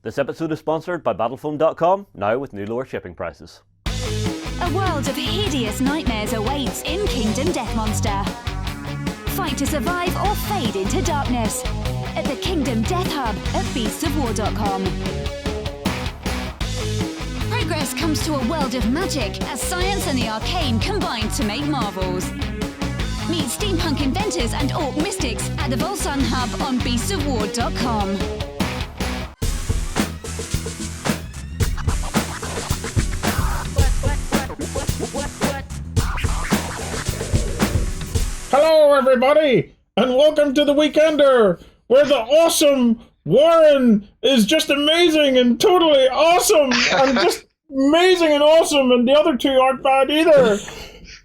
This episode is sponsored by Battlefoam.com, now with new lower shipping prices. A world of hideous nightmares awaits in Kingdom Death Monster. Fight to survive or fade into darkness at the Kingdom Death Hub at beastsofwar.com. Progress comes to a world of magic as science and the arcane combine to make marvels. Meet steampunk inventors and orc mystics at the Volsun Hub on beastsofwar.com. Hello, everybody, and welcome to the Weekender, where the awesome Warren is just amazing and totally awesome, and just amazing and awesome, and the other two aren't bad either.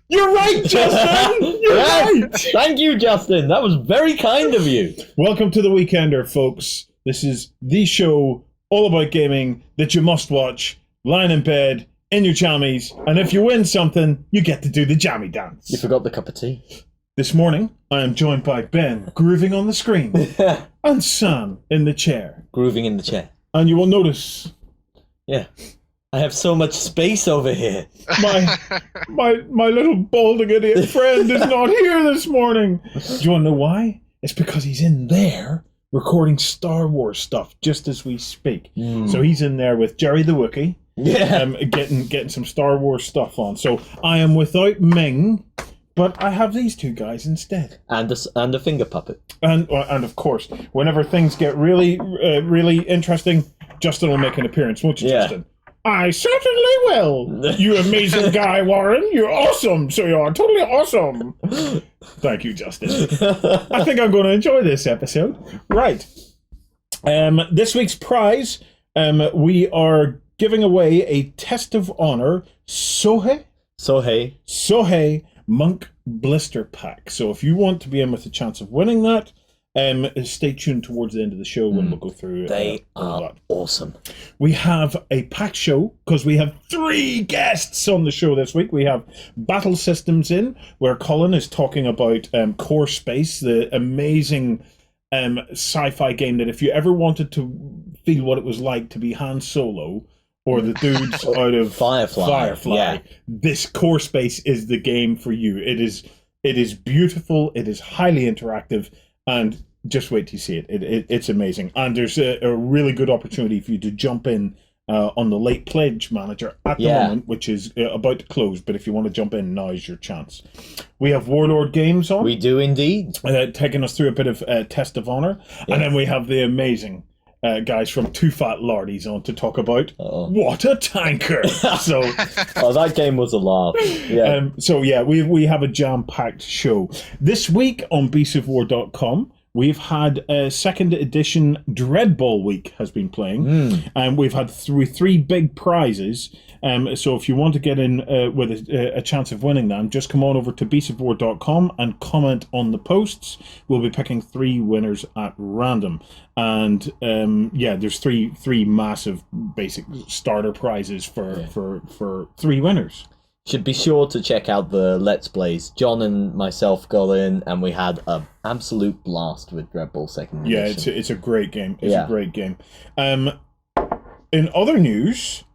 You're right, Justin! You're right! Thank you, Justin. That was very kind of you. Welcome to the Weekender, folks. This is the show all about gaming that you must watch, lying in bed, in your jammies, and if you win something, you get to do the jammy dance. You forgot the cup of tea. This morning, I am joined by Ben, grooving on the screen, and Sam in the chair. Grooving in the chair. And you will notice... Yeah. I have so much space over here. My little balding idiot friend is not here this morning. Do you want to know why? It's because he's in there recording Star Wars stuff just as we speak. So he's in there with Jerry the Wookiee, getting some Star Wars stuff on. So I am without Ming, but I have these two guys instead. And a finger puppet. And of course, whenever things get really interesting, Justin will make an appearance, won't you, Justin? I certainly will. You amazing guy, Warren. You're awesome. So you are totally awesome. Thank you, Justin. I think I'm going to enjoy this episode. Right. This week's prize, we are giving away a Test of Honor Sohae Monk Blister Pack. So if you want to be in with a chance of winning that, stay tuned towards the end of the show when we'll go through. They are awesome. We have a packed show because we have 3 guests on the show this week. We have BattleSystem in, where Colin is talking about Core Space, the amazing sci-fi game that if you ever wanted to feel what it was like to be Han Solo or the dudes out of Firefly, this Core Space is the game for you. It is beautiful. It is highly interactive. And just wait to see it. It's amazing. And there's a really good opportunity for you to jump in on the late pledge manager at the moment, which is about to close. But if you want to jump in, now is your chance. We have Warlord Games on. We do indeed. Taking us through a bit of Test of Honor. Yeah. And then we have the amazing guys from Two Fat Lardies on to talk about What a Tanker. So, that game was a laugh. Yeah. We have a jam-packed show. This week on beastsofwar.com, we've had a second edition DreadBall week has been playing, and we've had three big prizes. So if you want to get in with a chance of winning them, just come on over to beastsofwar.com and comment on the posts. We'll be picking 3 winners at random. And there's three massive basic starter prizes for 3 winners. Should be sure to check out the Let's Plays. John and myself got in, and we had an absolute blast with DreadBall second edition. Yeah, it's a great game. It's a great game. In other news,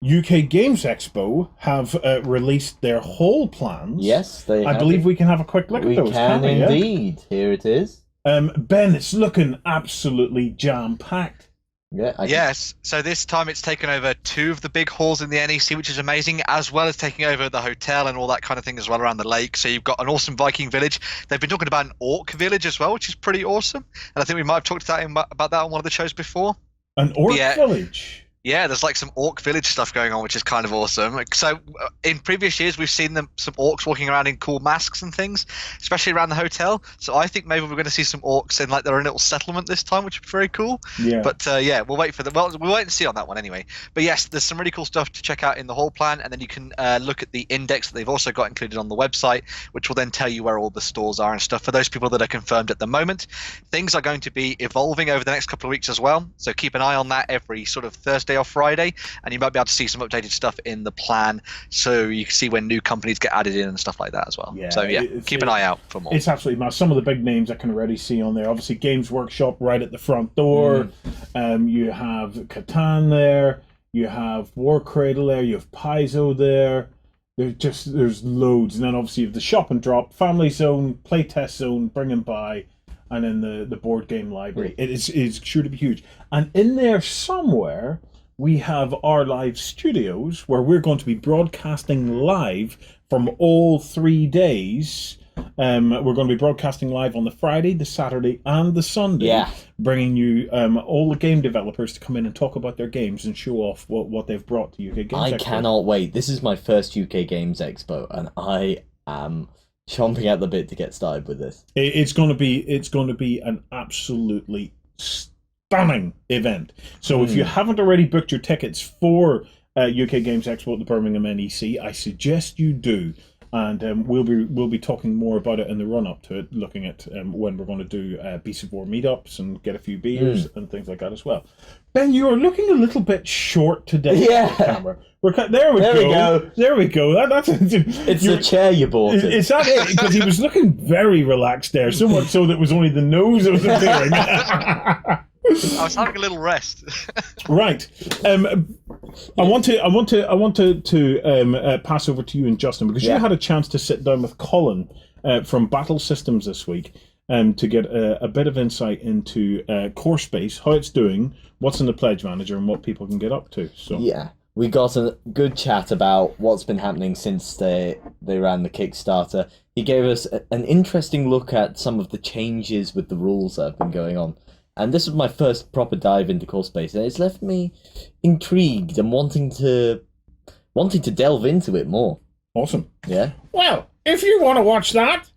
UK Games Expo have released their Hall Plans. Yes, they have. I believe we can have a quick look at those. We can indeed. Yeah? Here it is. Ben, it's looking absolutely jam-packed. Yes, so this time it's taken over 2 of the big halls in the NEC, which is amazing, as well as taking over the hotel and all that kind of thing as well around the lake. So you've got an awesome Viking village. They've been talking about an orc village as well, which is pretty awesome. And I think we might have talked about that on one of the shows before. An orc village? Yeah, there's like some orc village stuff going on, which is kind of awesome. So in previous years, we've seen some orcs walking around in cool masks and things, especially around the hotel. So I think maybe we're going to see some orcs in like their own little settlement this time, which would be very cool. Yeah. But we'll wait for we'll wait and see on that one anyway. But yes, there's some really cool stuff to check out in the hall plan, and then you can look at the index that they've also got included on the website, which will then tell you where all the stores are and stuff. For those people that are confirmed at the moment, things are going to be evolving over the next couple of weeks as well. So keep an eye on that every sort of Thursday Thursday or Friday, and you might be able to see some updated stuff in the plan, so you can see when new companies get added in and stuff like that as well. Yeah, So keep an eye out for more. It's absolutely mad. Some of the big names I can already see on there. Obviously, Games Workshop right at the front door. You have Catan there. You have War Cradle there. You have Paizo there. There's loads, and then obviously you have the shop and drop, family zone, playtest zone, bring and buy, and then the board game library. It's sure to be huge. And in there somewhere we have our live studios where we're going to be broadcasting live from all 3 days. We're going to be broadcasting live on the Friday, the Saturday, and the Sunday, bringing you all the game developers to come in and talk about their games and show off what they've brought to UK Games Expo. I cannot wait. This is my first UK Games Expo, and I am chomping at the bit to get started with this. It's going to be an absolutely stunning event. So if you haven't already booked your tickets for UK Games Expo at the Birmingham NEC, I suggest you do. And we'll be talking more about it in the run up to it, looking at when we're going to do Beasts of War meetups and get a few beers and things like that as well. Ben, you are looking a little bit short today. Yeah. On the camera. There we go. There we go. That's it's the chair you bought. Is that it? Because he was looking very relaxed there, so much so that it was only the nose that was appearing. I was having a little rest. Right. I want to pass over to you and Justin, because you had a chance to sit down with Colin from BattleSystem this week to get a bit of insight into Core Space, how it's doing, what's in the Pledge Manager, and what people can get up to. So we got a good chat about what's been happening since they ran the Kickstarter. He gave us an interesting look at some of the changes with the rules that have been going on. And this was my first proper dive into Core Space, and it's left me intrigued and wanting to delve into it more. Awesome. Yeah. Well, if you want to watch that,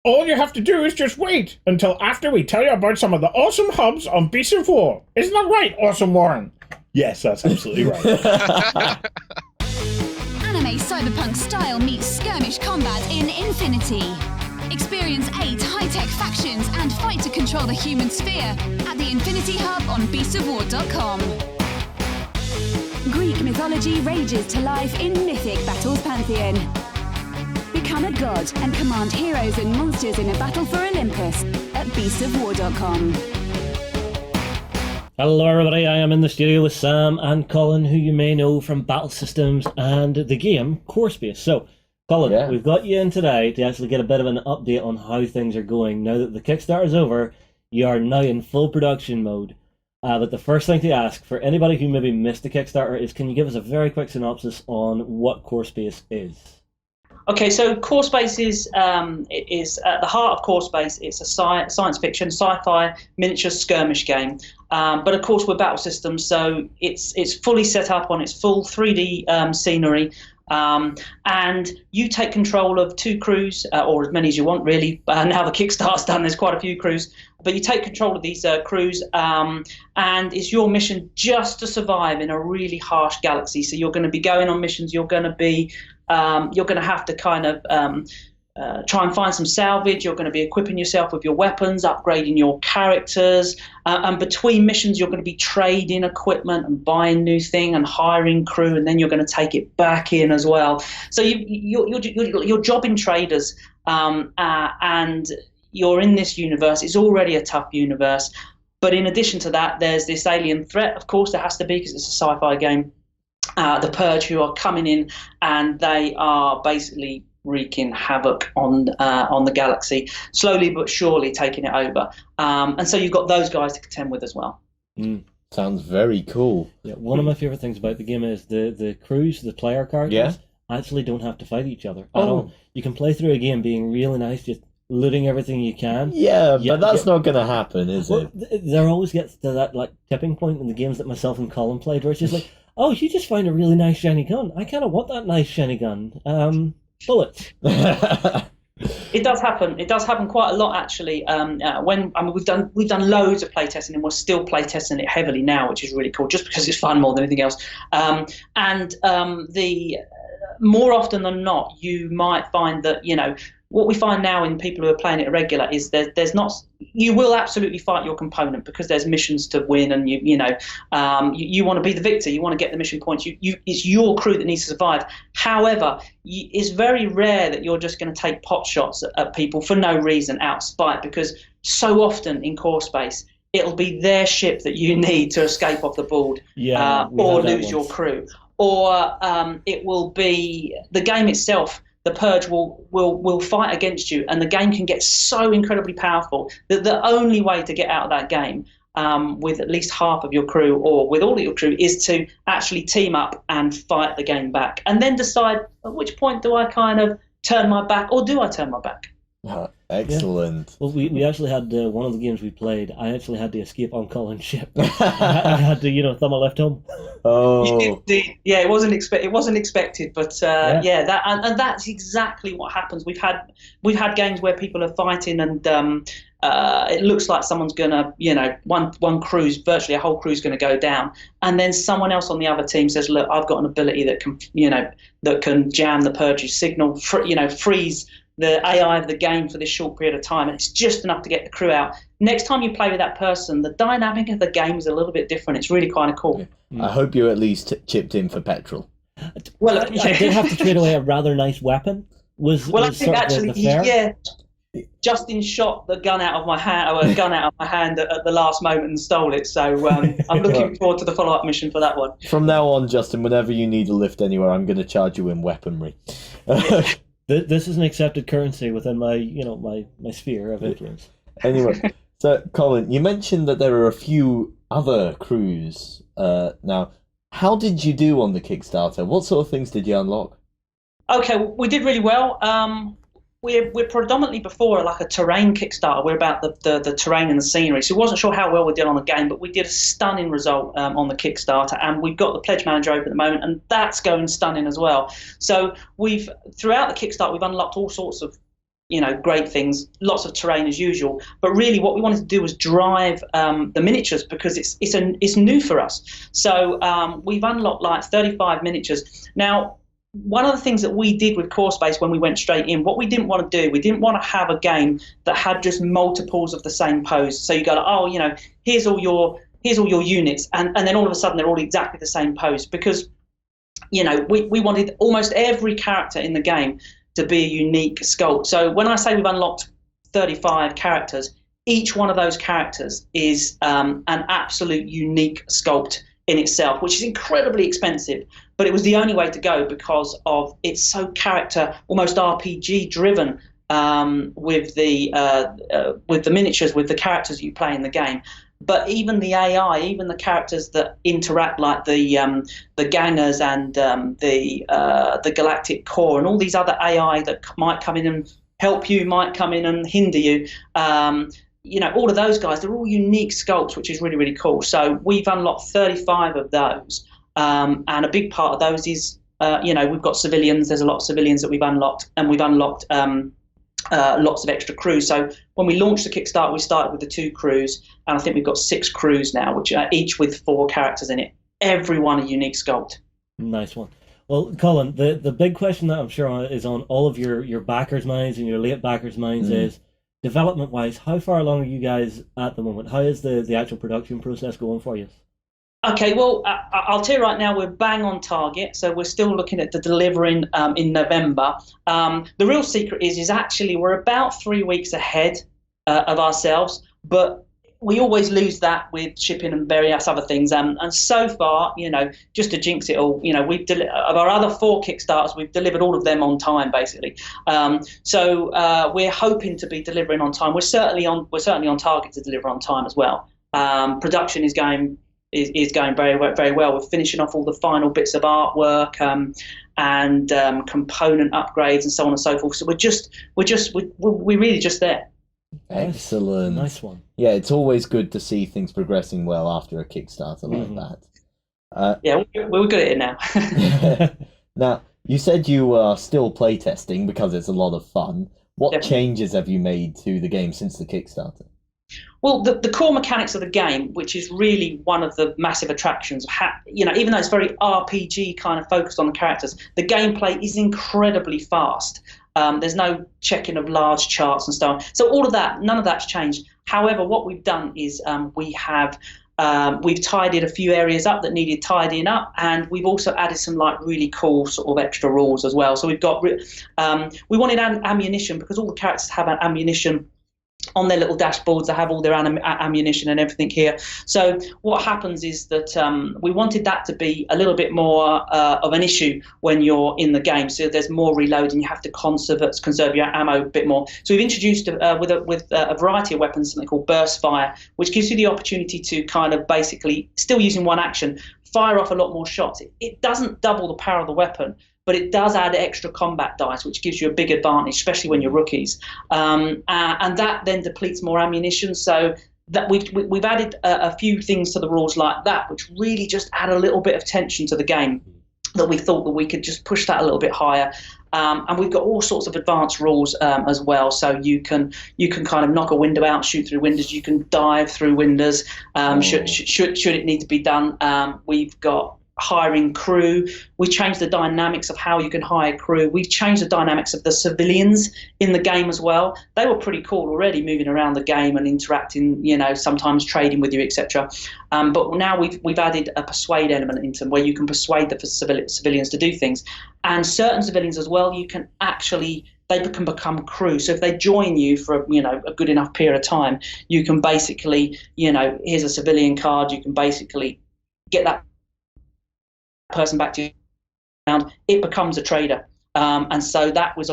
all you have to do is just wait until after we tell you about some of the awesome hubs on Beasts of War. Isn't that right, Awesome Warren? Yes, that's absolutely right. Anime cyberpunk style meets skirmish combat in Infinity. Experience 8 high-tech factions and fight to control the human sphere at the Infinity Hub on beastofwar.com. Greek mythology rages to life in mythic battles pantheon. Become a god and command heroes and monsters in a battle for Olympus at beastofwar.com. Hello everybody, I am in the studio with Sam and Colin, who you may know from BattleSystems and the game Core Space. So, Colin, we've got you in today to actually get a bit of an update on how things are going. Now that the Kickstarter is over, you are now in full production mode. But the first thing to ask for anybody who maybe missed the Kickstarter is, can you give us a very quick synopsis on what Core Space is? Okay, so Core Space is at the heart of Core Space. It's a science fiction, sci-fi miniature skirmish game. But of course, we're BattleSystems, so it's fully set up on its full 3D scenery. And you take control of 2 crews, or as many as you want, really. Now the Kickstarter's done, there's quite a few crews. But you take control of these crews, and it's your mission just to survive in a really harsh galaxy. So you're going to be going on missions. You're going to have to kind of try and find some salvage. You're going to be equipping yourself with your weapons, upgrading your characters, and between missions you're going to be trading equipment and buying new thing and hiring crew, and then you're going to take it back in as well. So you're jobbing traders, and you're in this universe. It's already a tough universe, but in addition to that, there's this alien threat. Of course, there has to be, because it's a sci-fi game. The Purge, who are coming in, and they are basically wreaking havoc on the galaxy, slowly but surely taking it over. And so you've got those guys to contend with as well. Sounds very cool. Yeah, one of my favourite things about the game is the crews, the player characters, actually don't have to fight each other at all. You can play through a game being really nice, just looting everything you can. Yeah, but that's not going to happen, is it? There always gets to that tipping point in the games that myself and Colin played, where it's just like, oh, you just found a really nice shiny gun. I kind of want that nice shiny gun. Bullets. It does happen. It does happen quite a lot, actually. We've done loads of playtesting, and we're still playtesting it heavily now, which is really cool, just because it's fun more than anything else. The more often than not, you might find that what we find now in people who are playing it irregular is there's not. You will absolutely fight your component because there's missions to win, and you want to be the victor. You want to get the mission points. It's your crew that needs to survive. However, it's very rare that you're just going to take pot shots at people for no reason, out of spite, because so often in core space, it'll be their ship that you need to escape off the board, or lose your crew, or it will be the game itself. The Purge will fight against you, and the game can get so incredibly powerful that the only way to get out of that game with at least half of your crew or with all of your crew is to actually team up and fight the game back, and then decide at which point do I kind of turn my back, or do I turn my back? Excellent. Yeah. Well, we actually had one of the games we played. I actually had to escape on Colin's ship. I had to, thumb a left home. Oh, yeah, it wasn't expected, but that and that's exactly what happens. We've had games where people are fighting, and it looks like someone's gonna, one crew's, virtually a whole crew's gonna go down, and then someone else on the other team says, "Look, I've got an ability that can jam the Purge's signal, freeze the AI of the game for this short period of time, and it's just enough to get the crew out." Next time you play with that person, the dynamic of the game is a little bit different. It's really kind of cool. I hope you at least chipped in for petrol. Well, I did have to trade away a rather nice weapon. I think actually, Justin shot the gun out of my hand, at the last moment and stole it. So I'm looking forward to the follow-up mission for that one. From now on, Justin, whenever you need a lift anywhere, I'm going to charge you in weaponry. This is an accepted currency within my, my sphere of influence. Anyway, so Colin, you mentioned that there are a few other crews. Now, how did you do on the Kickstarter? What sort of things did you unlock? Okay, we did really well. We're predominantly before like a terrain Kickstarter. We're about the terrain and the scenery. So we wasn't sure how well we did on the game, but we did a stunning result on the Kickstarter, and we've got the pledge manager open at the moment, and that's going stunning as well. So throughout the Kickstarter, we've unlocked all sorts of great things, lots of terrain as usual. But really, what we wanted to do was drive the miniatures, because it's new for us. So we've unlocked like 35 miniatures now. One of the things that we did with Core Space when we went straight in, what we didn't want to do, we didn't want to have a game that had just multiples of the same pose. So you go, here's all your units, and then all of a sudden they're all exactly the same pose, because we wanted almost every character in the game to be a unique sculpt. So when I say we've unlocked 35 characters, each one of those characters is an absolute unique sculpt in itself, which is incredibly expensive, but it was the only way to go because of it's so character, almost RPG driven, with the miniatures, with the characters you play in the game. But even the AI, even the characters that interact, like the gangers and the galactic core and all these other AI that might come in and help you, might come in and hinder you. All of those guys, they're all unique sculpts, which is really, really cool. So we've unlocked 35 of those. And a big part of those is, we've got civilians. There's a lot of civilians that we've unlocked, and we've unlocked lots of extra crews. So when we launched the Kickstarter, we started with the 2 crews, and I think we've got 6 crews now, which are each with 4 characters in it. Every one a unique sculpt. Nice one. Well, Colin, the big question that I'm sure is on all of your backers' minds and your late backers' minds is, development-wise, how far along are you guys at the moment? How is the actual production process going for you? Okay, well, I'll tell you right now, we're bang on target. So we're still looking at the delivering in November. The real secret is actually we're about 3 weeks ahead of ourselves, but we always lose that with shipping and various other things. And so far, just to jinx it all, of our other 4 Kickstarters, we've delivered all of them on time, basically. So we're hoping to be delivering on time. We're certainly on target to deliver on time as well. Production is going very, very well. We're finishing off all the final bits of artwork and component upgrades and so on and so forth. So we're really just there. Excellent. Nice one. Yeah, it's always good to see things progressing well after a Kickstarter like that. Yeah, we're good at it now. Now, you said you are still playtesting because it's a lot of fun. What changes have you made to the game since the Kickstarter? Well, the core mechanics of the game, which is really one of the massive attractions, even though it's very RPG kind of focused on the characters, the gameplay is incredibly fast. There's no checking of large charts and stuff. So all of that, none of that's changed. However, what we've done is we've tidied a few areas up that needed tidying up, and we've also added some like really cool sort of extra rules as well. So we've got we wanted ammunition, because all the characters have ammunition on their little dashboards. They have all their ammunition and everything here. So what happens is that we wanted that to be a little bit more of an issue when you're in the game. So there's more reload and you have to conserve your ammo a bit more. So we've introduced with a variety of weapons something called burst fire, which gives you the opportunity to kind of basically, still using one action, fire off a lot more shots. It doesn't double the power of the weapon, but it does add extra combat dice, which gives you a big advantage, especially when you're rookies. And that then depletes more ammunition. So that we've added a few things to the rules like that, which really just add a little bit of tension to the game, that we thought that we could just push that a little bit higher. And we've got all sorts of advanced rules as well. So you can kind of knock a window out, shoot through windows. You can dive through windows should it need to be done. We've got hiring crew. We changed the dynamics of how you can hire crew. We've changed the dynamics of the civilians in the game as well. They were pretty cool already, moving around the game and interacting, sometimes trading with you, etc. But now we've added a persuade element into them, where you can persuade the civilians to do things. And certain civilians as well, they can become crew. So if they join you for a good enough period of time, you can basically, here's a civilian card, you can basically get that person back to you, and it becomes a trader. And so that was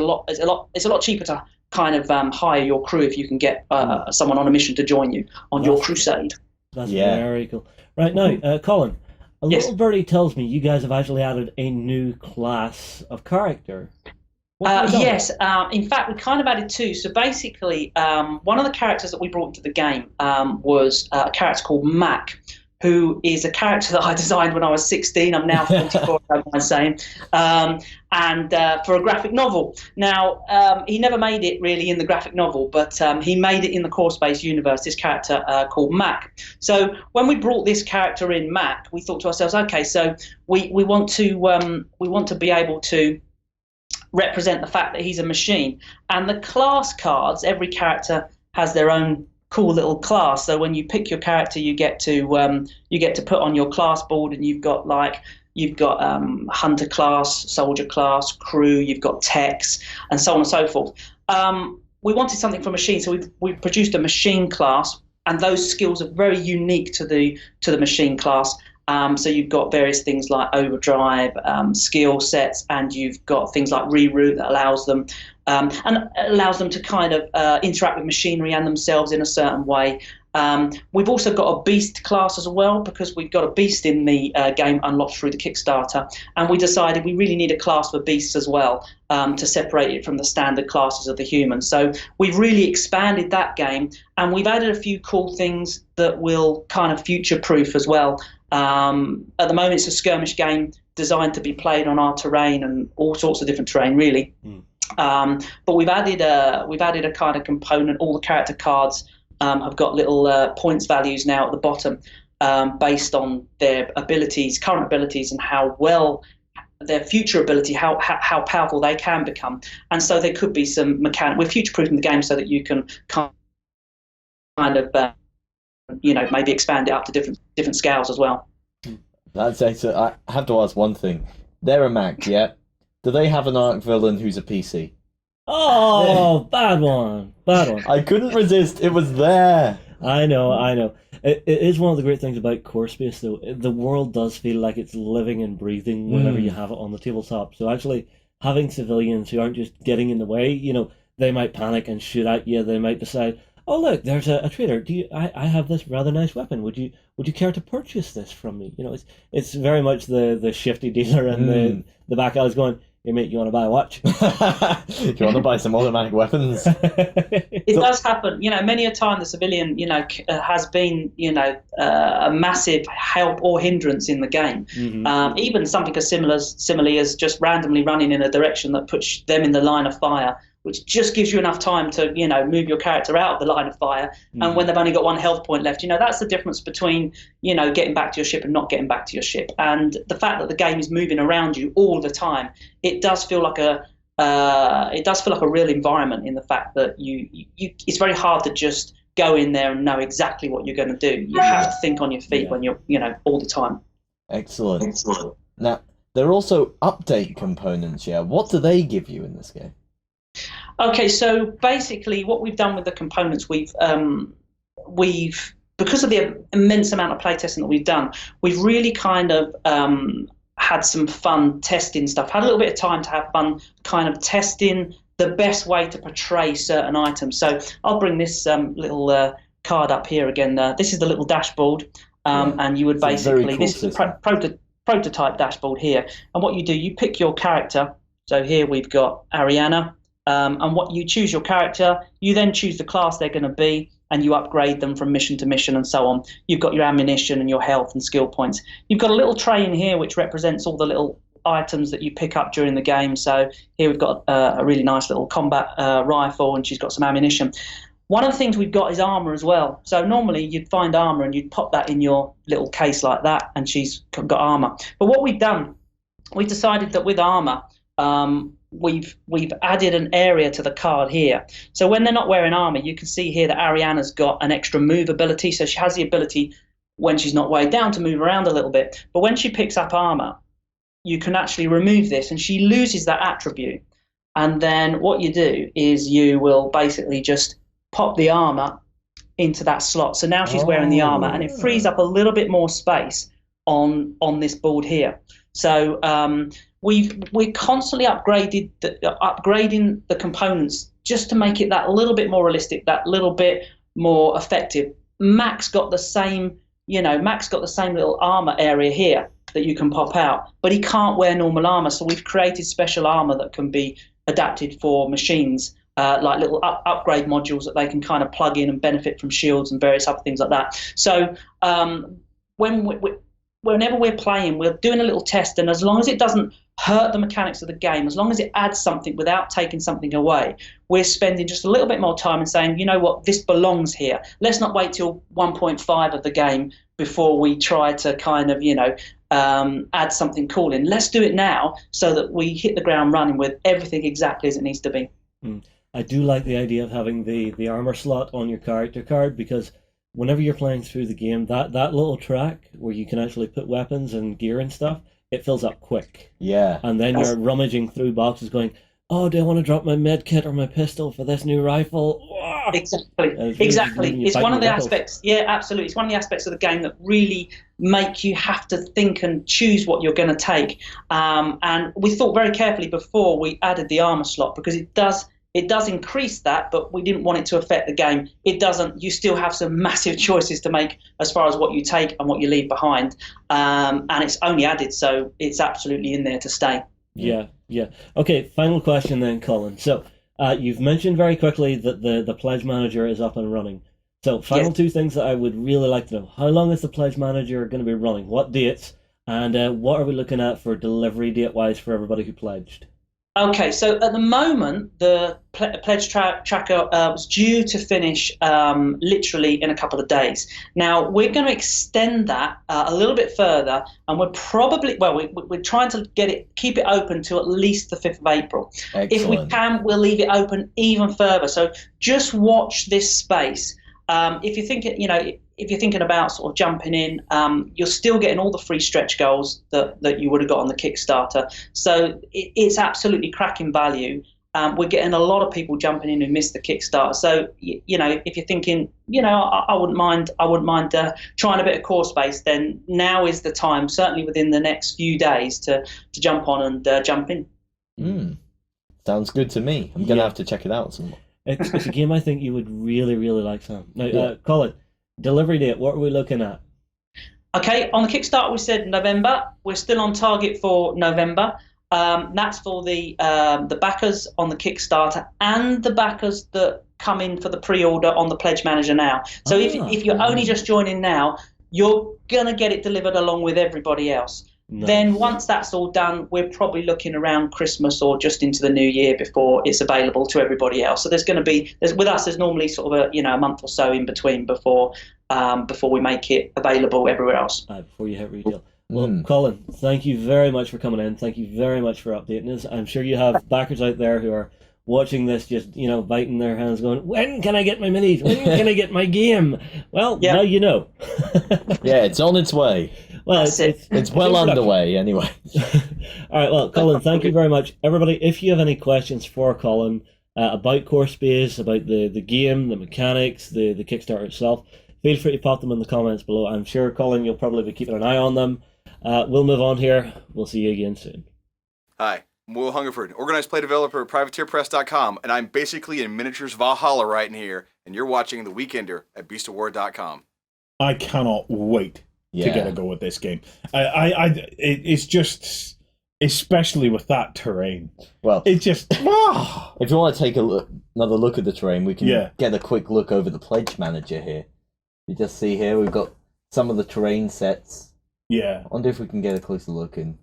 it's a lot cheaper to kind of hire your crew if you can get someone on a mission to join you on your crusade. That's very cool. Right now, Colin, a little birdie tells me you guys have actually added a new class of character. Yes, in fact, we kind of added two. So basically, one of the characters that we brought into the game was a character called Mac, who is a character that I designed when I was 16. I'm now 44, I don't mind saying, and for a graphic novel. Now, he never made it really in the graphic novel, but he made it in the core space universe, this character called Mac. So when we brought this character in, Mac, we thought to ourselves, okay, so we want to be able to represent the fact that he's a machine. And the class cards, every character has their own cool little class. So when you pick your character, you get to put on your class board, and you've got hunter class, soldier class, crew, you've got techs, and so on and so forth. We wanted something for machine, so we've produced a machine class, and those skills are very unique to the machine class. So you've got various things like overdrive, skill sets, and you've got things like reroute that allows them to kind of interact with machinery and themselves in a certain way. We've also got a beast class as well, because we've got a beast in the game unlocked through the Kickstarter, and we decided we really need a class for beasts as well, to separate it from the standard classes of the humans. So we've really expanded that game, and we've added a few cool things that will kind of future-proof as well. At the moment, it's a skirmish game designed to be played on our terrain and all sorts of different terrain, really. But we've added a kind of component. All the character cards have got little points values now at the bottom, based on their abilities, current abilities, and how well their future ability, how powerful they can become. And so there could be some mechanic. We're future-proofing the game so that you can kind of maybe expand it up to different scales as well. That's excellent. I have to ask one thing. They're a Mac, yeah? Do they have an arc villain who's a PC? Oh, bad one. I couldn't resist. It was there. I know. It is one of the great things about Core Space, though. The world does feel like it's living and breathing whenever you have it on the tabletop. So actually, having civilians who aren't just getting in the way, they might panic and shoot at you. They might decide, oh look, there's a trader. I have this rather nice weapon. Would you care to purchase this from me? It's very much the shifty dealer and the back alley's going, hey mate, you want to buy a watch? You want to buy some automatic weapons? It does happen. Many a time the civilian, has been, a massive help or hindrance in the game. Even something as similarly as just randomly running in a direction that puts them in the line of fire, which just gives you enough time to, move your character out of the line of fire. And when they've only got one health point left, that's the difference between, getting back to your ship and not getting back to your ship. And the fact that the game is moving around you all the time, it does feel like it does feel like a real environment in the fact that you it's very hard to just go in there and know exactly what you're going to do. You have to think on your feet when you're, all the time. Excellent. Now, there are also update components, What do they give you in this game? Okay, so basically what we've done with the components, we've because of the immense amount of playtesting that we've done, we've really kind of had some fun testing stuff, had a little bit of time to have fun kind of testing the best way to portray certain items. So I'll bring this little card up here again. This is the little dashboard, and you would basically, this is a prototype dashboard here. And what you do, you pick your character. So here we've got Ariana, and what you choose your character, you then choose the class they're going to be, and you upgrade them from mission to mission and so on. You've got your ammunition and your health and skill points. You've got a little tray in here which represents all the little items that you pick up during the game. So here we've got a really nice little combat rifle, and she's got some ammunition. One of the things we've got is armor as well. So normally you'd find armor and you'd pop that in your little case like that, and she's got armor. But what we've done, we've decided that with armor, we've added an area to the card here. So when they're not wearing armor, you can see here that Ariana's got an extra move ability. So she has the ability when she's not weighed down to move around a little bit. But when she picks up armor, you can actually remove this and she loses that attribute. And then what you do is you will basically just pop the armor into that slot. So now she's wearing the armor, and it frees up a little bit more space on this board here. So we're constantly upgrading the components just to make it that little bit more realistic, that little bit more effective. Max got the same little armor area here that you can pop out, but he can't wear normal armor. So we've created special armor that can be adapted for machines, like little upgrade modules that they can kind of plug in and benefit from shields and various other things like that. So whenever we're playing, we're doing a little test, and as long as it doesn't hurt the mechanics of the game, as long as it adds something without taking something away, we're spending just a little bit more time and saying, you know what, this belongs here. Let's not wait till 1.5 of the game before we try to kind of, add something cool in. Let's do it now so that we hit the ground running with everything exactly as it needs to be. I do like the idea of having the armor slot on your character card, because whenever you're playing through the game, that little track where you can actually put weapons and gear and stuff, it fills up quick. Yeah. And then you're rummaging through boxes going, oh, do I want to drop my med kit or my pistol for this new rifle? Exactly. It's one of the aspects. Yeah, absolutely. It's one of the aspects of the game that really make you have to think and choose what you're going to take. And we thought very carefully before we added the armor slot, because it does increase that, but we didn't want it to affect the game. It doesn't. You still have some massive choices to make as far as what you take and what you leave behind. And it's only added, so it's absolutely in there to stay. Yeah. Okay, final question then, Colin. So you've mentioned very quickly that the Pledge Manager is up and running. So final two things that I would really like to know. How long is the Pledge Manager going to be running? What dates? And what are we looking at for delivery date-wise for everybody who pledged? Okay, so at the moment, the pledge tracker was due to finish literally in a couple of days. Now, we're going to extend that a little bit further, and we're probably, we're trying to keep it open to at least the 5th of April. Excellent. If we can, we'll leave it open even further. So just watch this space. If you're thinking about sort of jumping in, you're still getting all the free stretch goals that you would have got on the Kickstarter. So it's absolutely cracking value. We're getting a lot of people jumping in who missed the Kickstarter. So if you're thinking, I wouldn't mind trying a bit of core space, then now is the time. Certainly within the next few days to jump on and jump in. Sounds good to me. I'm gonna have to check it out some more. It's a game I think you would really, really like, Sam. Now, Colin, delivery date, what are we looking at? Okay, on the Kickstarter we said November. We're still on target for November. That's for the backers on the Kickstarter and the backers that come in for the pre-order on the Pledge Manager now. So if you're only just joining now, you're going to get it delivered along with everybody else. Nice. Then once that's all done, we're probably looking around Christmas or just into the new year before it's available to everybody else. So with us, there's normally sort of a month or so in between before we make it available everywhere else. Before you hit retail. Well, Colin, thank you very much for coming in. Thank you very much for updating us. I'm sure you have backers out there who are watching this, just biting their hands, going, "When can I get my minis? When can I get my game?" Well, now you know. Yeah, it's on its way. Well, it's well underway anyway. All right, well, Colin, thank you very much. Everybody, if you have any questions for Colin about Core Space, about the game, the mechanics, the Kickstarter itself, feel free to pop them in the comments below. I'm sure, Colin, you'll probably be keeping an eye on them. We'll move on here. We'll see you again soon. Hi, I'm Will Hungerford, organized play developer at PrivateerPress.com, and I'm basically in miniatures Valhalla right in here, and you're watching The Weekender at BeastOfWar.com. I cannot wait to get a go at this game. It's just, especially with that terrain. Well, it just. If you want to take another look at the terrain, we can get a quick look over the Pledge Manager here. You just see here we've got some of the terrain sets. Yeah. I wonder if we can get a closer look in.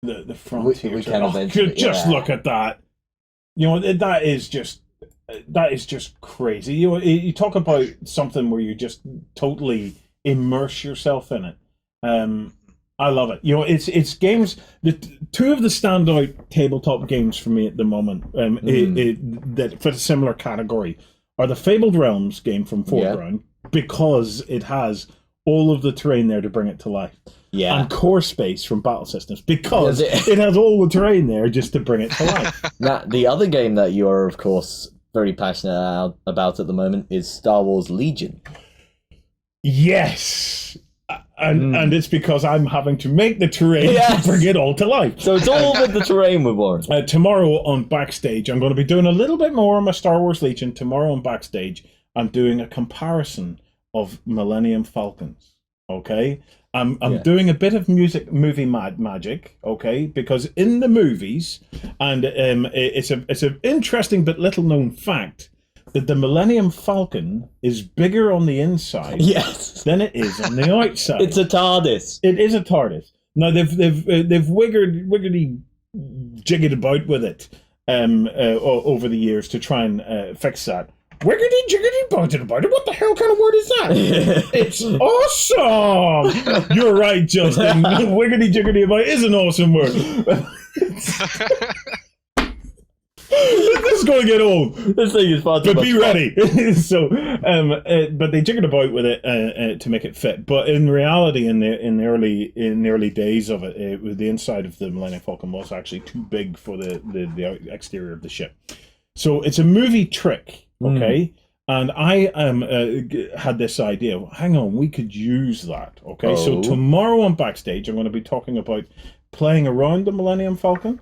The frontier. We can eventually. Just look at that. That is just crazy. You talk about something where you just totally immerse yourself in it. I love it. It's games. Two of the standout tabletop games for me at the moment, that fit a similar category, are the Fabled Realms game from Foreground, because it has all of the terrain there to bring it to life. Yeah. And Core Space from BattleSystems, because it has all the terrain there just to bring it to life. Now, the other game that you are, of course, very passionate about at the moment is Star Wars Legion. Yes. And it's because I'm having to make the terrain to bring it all to life. So it's all with the terrain with Warren. Tomorrow on Backstage, I'm going to be doing a little bit more on my Star Wars Legion. Tomorrow on Backstage, I'm doing a comparison of Millennium Falcons. Okay? I'm doing a bit of movie magic, okay? Because in the movies, and it's an interesting but little known fact, that the Millennium Falcon is bigger on the inside than it is on the outside. It's a TARDIS. It is a TARDIS. Now they've wiggledy jiggled about with it over the years to try and fix that. Wiggity jiggity bouted about it. What the hell kind of word is that? It's awesome. You're right, Justin. Wiggity jiggity about is an awesome word. This is going to get old. This thing is far too but much be ready. So, but they jiggled about with it to make it fit. But in reality, in the early days of it, the inside of the Millennium Falcon was actually too big for the exterior of the ship. So it's a movie trick. Okay, and I had this idea. Hang on, we could use that. Okay, so tomorrow on Backstage, I'm going to be talking about playing around the Millennium Falcon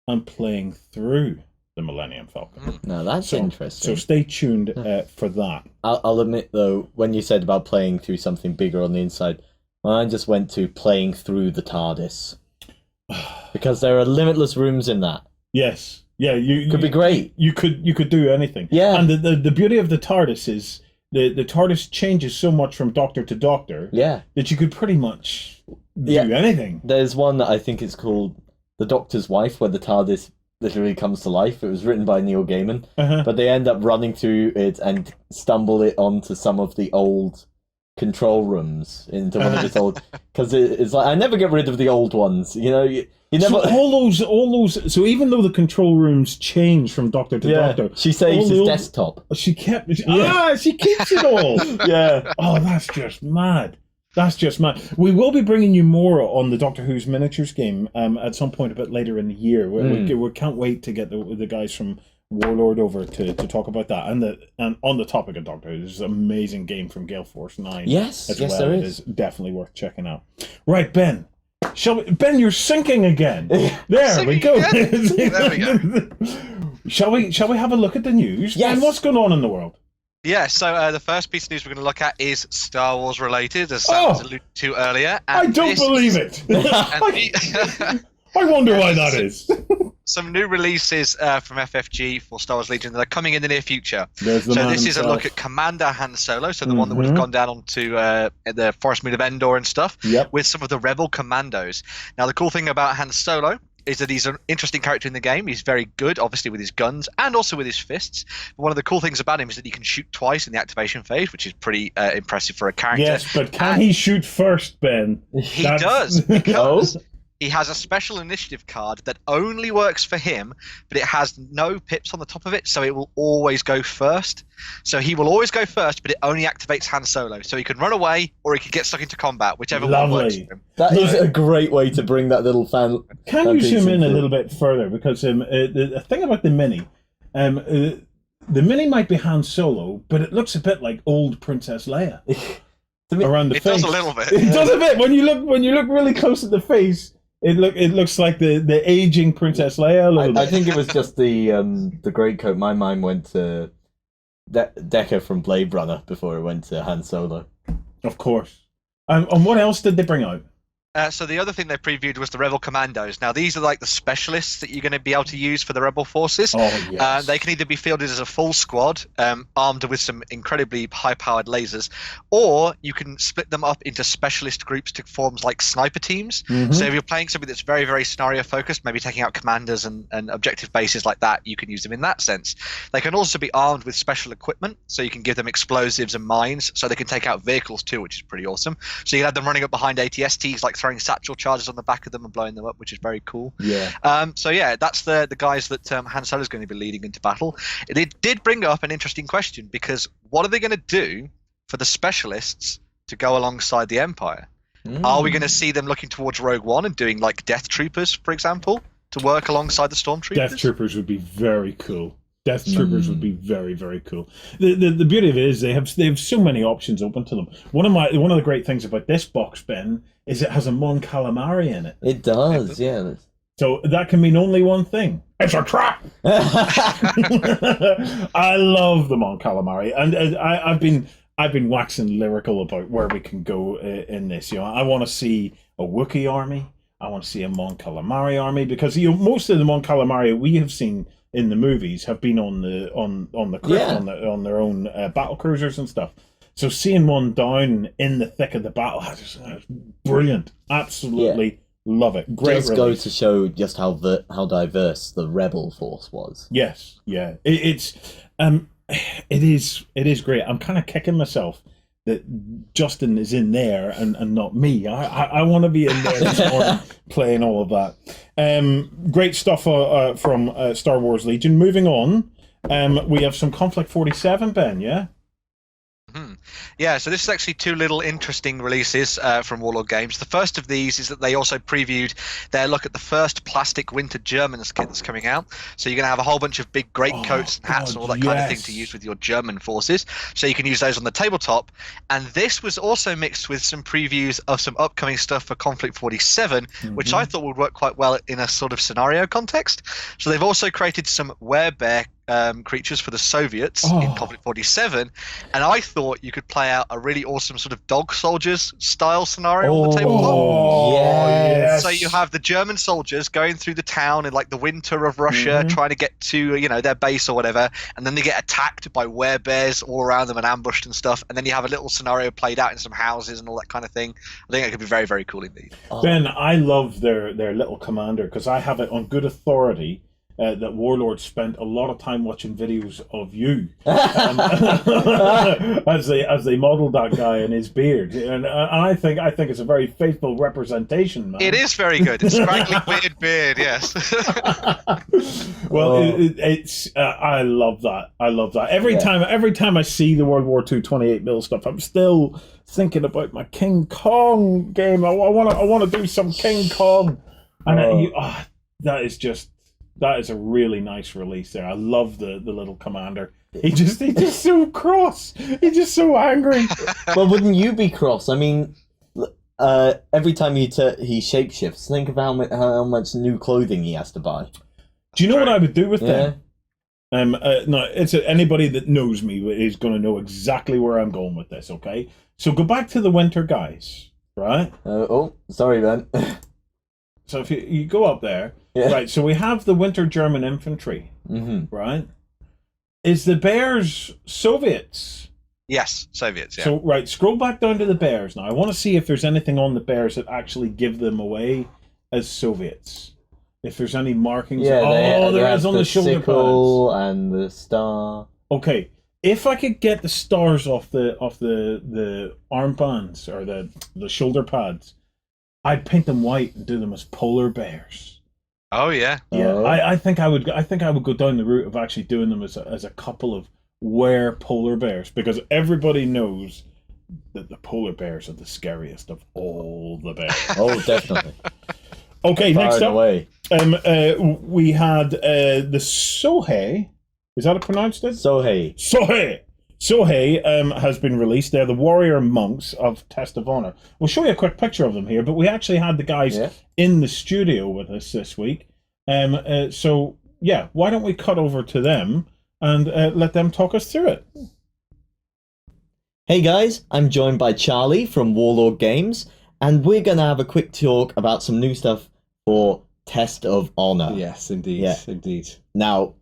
and playing through the Millennium Falcon. Now that's interesting. So stay tuned for that. I'll admit though, when you said about playing through something bigger on the inside, I just went to playing through the TARDIS because there are limitless rooms in that. Yes. Yeah, you could be great. You could do anything. Yeah, and the beauty of the TARDIS is the TARDIS changes so much from Doctor to Doctor. Yeah, that you could pretty much do anything. There's one that I think is called The Doctor's Wife, where the TARDIS literally comes to life. It was written by Neil Gaiman, but they end up running through it and stumble it onto some of the old control rooms into one of its old, because it's like I never get rid of the old ones. You never. So all those. So even though the control rooms change from Doctor to Doctor, she saves his desktop. She kept. She keeps it all. Yeah. Oh, that's just mad. That's just mad. We will be bringing you more on the Doctor Who's miniatures game at some point a bit later in the year. We can't wait to get the guys from Warlord over to talk about that. And on the topic of Doctor Who, there's an amazing game from Gale Force 9. Yes, well. There is. It is definitely worth checking out. Right, Ben. Ben, you're sinking again. There we go. There we go. Shall we have a look at the news? Yes. Ben, what's going on in the world? Yeah, so the first piece of news we're going to look at is Star Wars related, as Sam was alluded to earlier. And I don't believe it. I wonder why that is. Some new releases from FFG for Star Wars Legion that are coming in the near future. So this is a look at Commander Han Solo, so the one that would have gone down onto the Forest Moon of Endor and stuff, with some of the Rebel commandos. Now, the cool thing about Han Solo is that he's an interesting character in the game. He's very good, obviously, with his guns and also with his fists. But one of the cool things about him is that he can shoot twice in the activation phase, which is pretty impressive for a character. Yes, but can he shoot first, Ben? He does, because he has a special initiative card that only works for him, but it has no pips on the top of it, so it will always go first. So he will always go first, but it only activates Han Solo. So he can run away, or he can get stuck into combat, whichever one works for him. That is a great way to bring that little fan. Can you zoom in a little bit further? Because the thing about the Mini, the Mini might be Han Solo, but it looks a bit like old Princess Leia around the face. It does a little bit. It does a bit. When you look really close at the face, it looks like the aging Princess Leia a little bit. I think it was just the greatcoat. My mind went to Decker from Blade Runner before it went to Han Solo. Of course. And what else did they bring out? So the other thing they previewed was the Rebel Commandos. Now, these are like the specialists that you're going to be able to use for the Rebel forces. Oh, yes. They can either be fielded as a full squad, armed with some incredibly high-powered lasers, or you can split them up into specialist groups to form like sniper teams. Mm-hmm. So if you're playing something that's very, very scenario-focused, maybe taking out commanders and objective bases like that, you can use them in that sense. They can also be armed with special equipment, so you can give them explosives and mines, so they can take out vehicles too, which is pretty awesome. So you can have them running up behind ATSTs, like throwing satchel charges on the back of them and blowing them up, which is very cool. Yeah. So yeah, that's the guys that Han Solo is going to be leading into battle. It did bring up an interesting question, because what are they going to do for the specialists to go alongside the Empire? Are we going to see them looking towards Rogue One and doing like Death Troopers, for example, to work alongside the Stormtroopers? Death Troopers would be very cool. Death Troopers would be very, very cool. The beauty of it is they have so many options open to them. One of the great things about this box, Ben, is it has a Mon Calamari in it. It does, yeah. So that can mean only one thing. It's a trap! I love the Mon Calamari, and I've been waxing lyrical about where we can go in this. You know, I want to see a Wookiee army. I want to see a Mon Calamari army, because most of the Mon Calamari we have seen in the movies have been on the cliff, on their own battle cruisers and stuff. So seeing one down in the thick of the battle, brilliant. Absolutely love it. Great. Just goes to show just how diverse the Rebel force was. Yes, yeah. It is great. I'm kind of kicking myself that Justin is in there and not me. I want to be in there this morning playing all of that. Great stuff from Star Wars Legion. Moving on, we have some Conflict 47, Ben, yeah? Yeah, so this is actually two little interesting releases from Warlord Games. The first of these is that they also previewed their look at the first plastic winter Germans kit that's coming out. So you're going to have a whole bunch of big greatcoats and hats and all that kind of thing to use with your German forces. So you can use those on the tabletop. And this was also mixed with some previews of some upcoming stuff for Conflict 47, which I thought would work quite well in a sort of scenario context. So they've also created some werebear creatures for the Soviets in Conflict 47, and I thought you could play out a really awesome sort of dog soldiers style scenario on the tabletop. Yes. So you have the German soldiers going through the town in like the winter of Russia, trying to get to their base or whatever, and then they get attacked by werebears all around them and ambushed and stuff, and then you have a little scenario played out in some houses and all that kind of thing. I think it could be very, very cool indeed. Ben, I love their little commander, because I have it on good authority that Warlord spent a lot of time watching videos of you as they modelled that guy and his beard, and I think it's a very faithful representation, man. It is very good. It's scraggly beard, yes. Well, it's I love that. Every time I see the World War II 28mm stuff, I'm still thinking about my King Kong game. I want to do some King Kong, and that is a really nice release there. I love the little commander. He's just so cross. He's just so angry. Well, wouldn't you be cross? I mean, every time he shapeshifts, think of how much new clothing he has to buy. Do you know what I would do with them? No, anybody that knows me is going to know exactly where I'm going with this. Okay, so go back to the winter guys, right? Sorry, Ben. So if you go up there. Yeah. Right, so we have the winter German infantry, right? Is the bears Soviets? Yes, Soviets, yeah. So, right, scroll back down to the bears now. I want to see if there's anything on the bears that actually give them away as Soviets. If there's any markings. Yeah, there is on the shoulder sickle pads. And the star. Okay, if I could get the stars off the armbands or the shoulder pads, I'd paint them white and do them as polar bears. Oh yeah. Yeah, I think I would go down the route of actually doing them as a couple of polar bears, because everybody knows that the polar bears are the scariest of all the bears. Oh, definitely. Okay, next up, away. we had the Sohae. Is that how pronounced it? Sohae. Sohae has been released. They're the warrior monks of Test of Honor. We'll show you a quick picture of them here, but we actually had the guys in the studio with us this week. So, yeah, why don't we cut over to them and let them talk us through it. Hey guys, I'm joined by Charlie from Warlord Games, and we're going to have a quick talk about some new stuff for Test of Honor. Yes, indeed. Yeah. Indeed. Now,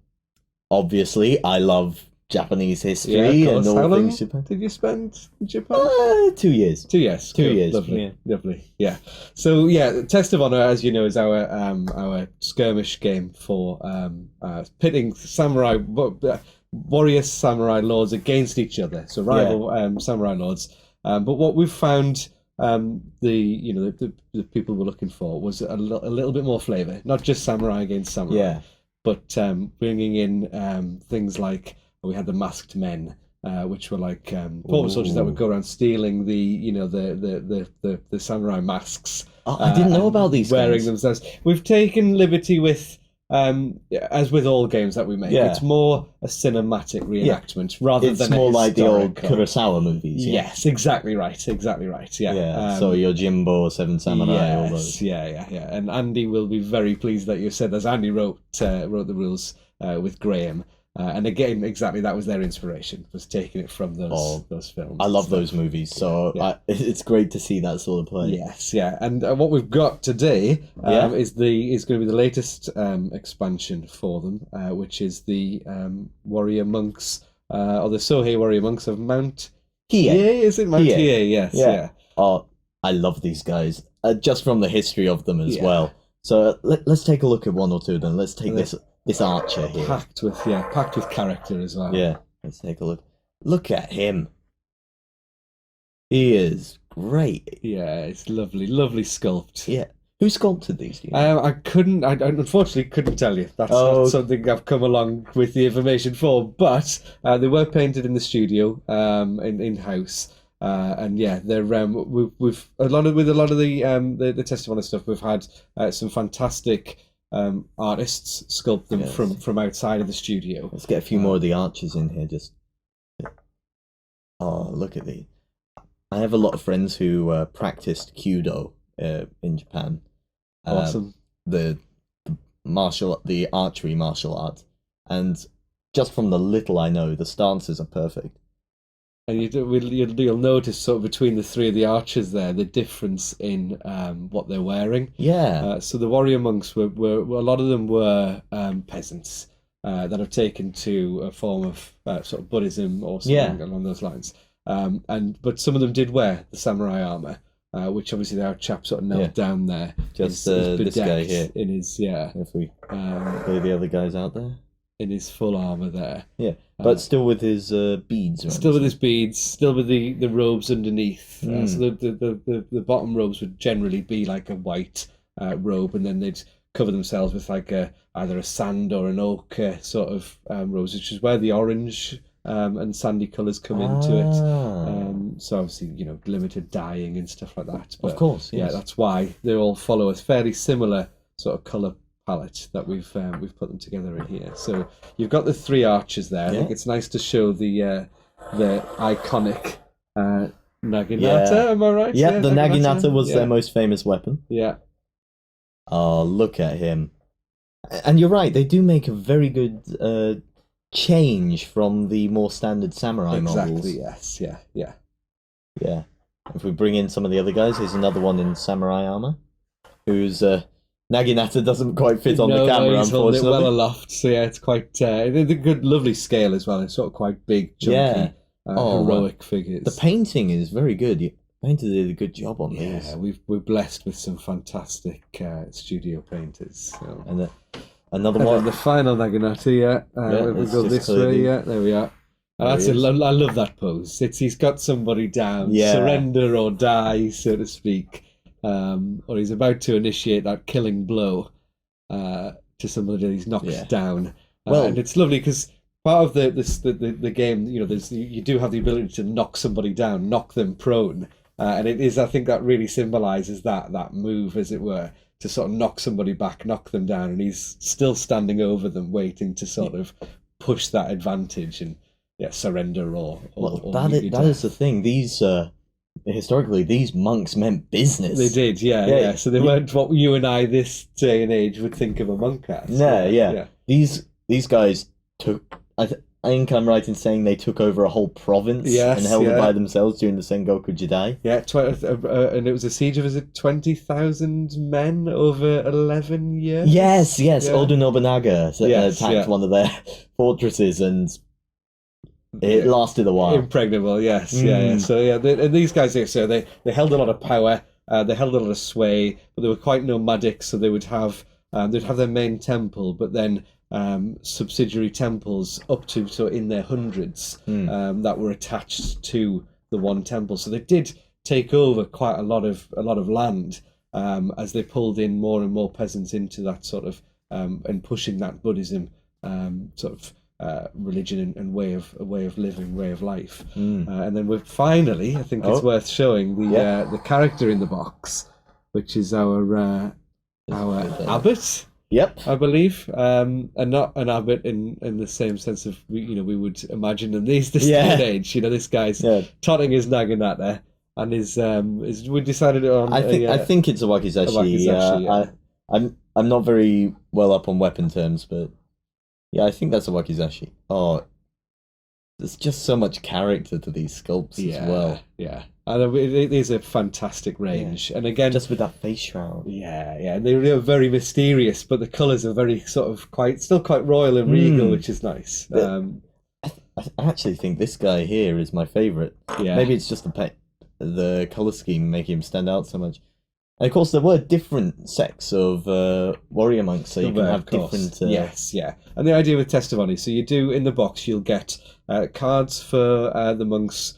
obviously, I love Japanese history and all things Japan. Did you spend in Japan? 2 years. 2 years. 2 years. Lovely. Lovely. Yeah. So yeah, Test of Honor, as you know, is our skirmish game for pitting samurai warrior samurai lords against each other. So rival samurai lords. But what we've found, the people were looking for was a little bit more flavour, not just samurai against samurai, but bringing in things like. We had the masked men, which were like former soldiers that would go around stealing the samurai masks. Oh, I didn't know about these wearing guys. themselves. We've taken liberty with, as with all games that we make, it's more a cinematic reenactment rather than more like the old historical. Kurosawa movies. Yes, exactly right. Yeah. So your Jimbo, Seven Samurai, all those. Yeah. And Andy will be very pleased that you said that. Andy wrote the rules with Graham. And again, exactly, that was their inspiration, was taking it from those films. I love those movies, so it's great to see that sort of play. Yes, yeah. And what we've got today is going to be the latest expansion for them, which is the Warrior Monks, or the Sohae Warrior Monks of Mount Hiei. Is it Mount Hiei? Yes, yeah. Oh, I love these guys, just from the history of them as well. So let's take a look at one or two then. Let's take this archer here. Packed with character as well. Yeah, let's take a look. Look at him. He is great. Yeah, it's lovely sculpt. Yeah. Who sculpted these? I unfortunately couldn't tell you. That's not something I've come along with the information for. But they were painted in the studio, in house. And yeah, they're with a lot of the Test of Honor stuff. We've had some fantastic artists sculpt them from outside of the studio. Let's get a few more of the archers in here. Look at these. I have a lot of friends who practiced Kyudo in Japan. Awesome. The archery martial art, and just from the little I know, the stances are perfect. And you'll notice sort of between the three of the archers there, the difference in what they're wearing. Yeah. So the warrior monks were a lot of them were peasants that have taken to a form of sort of Buddhism or something along those lines. But some of them did wear the samurai armor, which obviously our chap sort of knelt down there. Just this guy here in his If we clear the other guys out there. In his full armor there. Yeah, but still with his beads. Still with his beads, still with the robes underneath. So the bottom robes would generally be like a white robe, and then they'd cover themselves with like either a sand or an ochre sort of robes, which is where the orange and sandy colours come into it. So obviously, limited dyeing and stuff like that. But, of course, yes. Yeah, that's why they all follow a fairly similar sort of colour palette that we've put them together in here. So you've got the three archers there. I think it's nice to show the iconic naginata. Am I right? Yeah, the naginata was their most famous weapon. Yeah. Oh, look at him! And you're right; they do make a very good change from the more standard samurai models. Exactly. Yes. Yeah. Yeah. If we bring in some of the other guys, here's another one in samurai armor, who's Naginata doesn't quite fit on the camera, unfortunately. It well aloft, so yeah, it's quite a good, lovely scale as well. It's sort of quite big, chunky, heroic figures. The painting is very good. Painter did a good job on Yeah, these. we're blessed with some fantastic studio painters. So. And another And one. then the final Naginata, we it's go just this clearly- way, there we are. And There that's he is. I love that pose. He's got somebody down, Yeah. surrender or die, so to speak, or he's about to initiate that killing blow to somebody that he's knocked down. And it's lovely because part of the game, you do have the ability to knock somebody down, knock them prone, and it is, I think, that really symbolises that move, as it were, to sort of knock somebody back, knock them down, and he's still standing over them, waiting to sort of push that advantage and surrender or that is the thing. These historically, these monks meant business. They did, yeah. So they weren't what you and I this day and age would think of a monk as. Yeah. These guys took. I think I'm right in saying they took over a whole province and held it by themselves during the Sengoku Jidai. Yeah, and it was a siege of 20,000 men over 11 years. Yes. Oda Nobunaga attacked one of their fortresses, and it lasted a while. Impregnable, yes, yeah. So and these guys, so they held a lot of power, they held a lot of sway, but they were quite nomadic. So they would have their main temple, but then subsidiary temples up to in their hundreds that were attached to the one temple. So they did take over quite a lot of land as they pulled in more and more peasants into that sort of and pushing that Buddhism religion and way of living, way of life. And then we're finally, I think it's worth showing the character in the box, which is our abbot. Yep, I believe, and not an abbot in the same sense of we would imagine in this day and age. This guy's totting his naginata, and is we decided on. I think it's a wakizashi. I'm not very well up on weapon terms, but I think that's a wakizashi. Oh, there's just so much character to these sculpts as well. Yeah. And it is a fantastic range, and again, just with that face shroud. And they're very mysterious, but the colours are very still quite royal and regal, which is nice. I actually think this guy here is my favourite. Yeah, maybe it's just the colour scheme making him stand out so much. And of course, there were different sects of warrior monks, so you can have different. Yes, yeah. And the idea with testimony, so you do in the box, you'll get cards for the monks.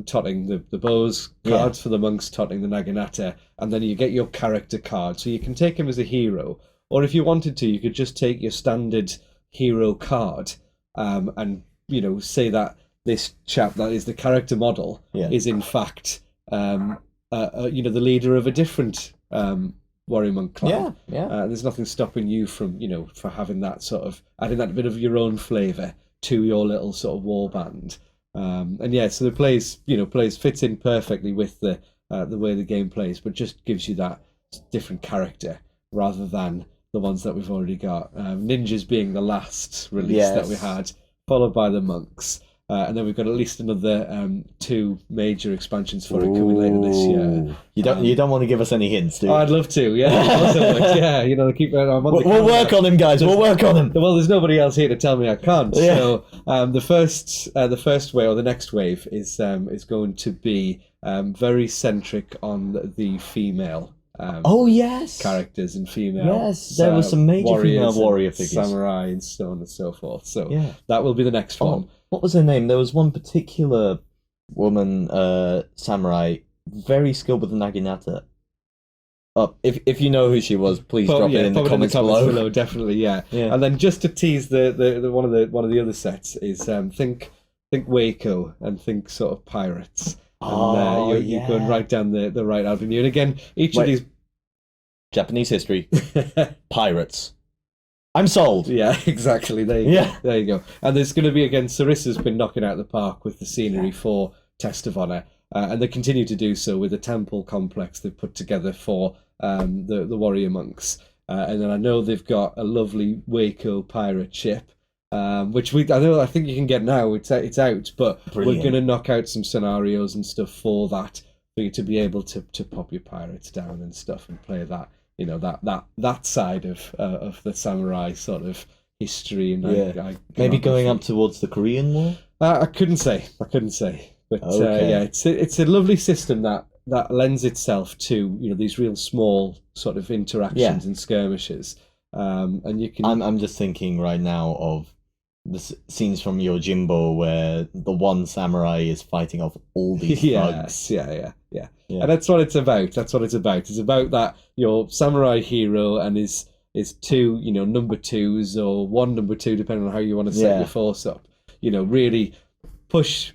Totting the bows, cards for the monks totting the naginata, and then you get your character card. So you can take him as a hero, or if you wanted to, you could just take your standard hero card and say that this chap that is the character model is in fact the leader of a different warrior monk clan. There's nothing stopping you from for having that sort of adding that bit of your own flavour to your little sort of war band. So the plays fits in perfectly with the way the game plays, but just gives you that different character rather than the ones that we've already got. Ninjas being the last release that we had, followed by the monks, and then we've got at least another 2 major expansions for it coming later this year. You don't want to give us any hints, do you? I'd love to. Yeah, they keep. We'll work on him, guys. We'll work on him. Well, there's nobody else here to tell me I can't. Yeah. So the first wave or the next wave is going to be very centric on the female. Characters and female. Yes, there were some major female warrior figures, samurai and so on and so forth. So that will be the next one. What was her name? There was one particular woman, samurai, very skilled with the naginata. If you know who she was, please drop it in the comments below. Definitely, yeah. And then just to tease the one of the other sets is think Waco and think sort of pirates. And you're going right down the right avenue. And again, each of these Japanese history, pirates. I'm sold. Yeah, exactly. There you go. And there's going to be, again, Sarissa's been knocking out the park with the scenery for Test of Honor, and they continue to do so with the temple complex they've put together for the warrior monks. And then I know they've got a lovely Waco pirate ship, which I think you can get now. It's out, but Brilliant. We're going to knock out some scenarios and stuff for that, for you to be able to pop your pirates down and stuff and play that. That side of the samurai sort of history, and maybe going up towards the Korean War. I couldn't say, but okay. It's a lovely system that that lends itself to these real small sort of interactions and skirmishes. And you can. I'm just thinking right now of the scenes from Yojimbo where the one samurai is fighting off all these thugs. Yeah. And that's what it's about. It's about that your samurai hero and his two, number twos or one number two, depending on how you want to set your force up. Really push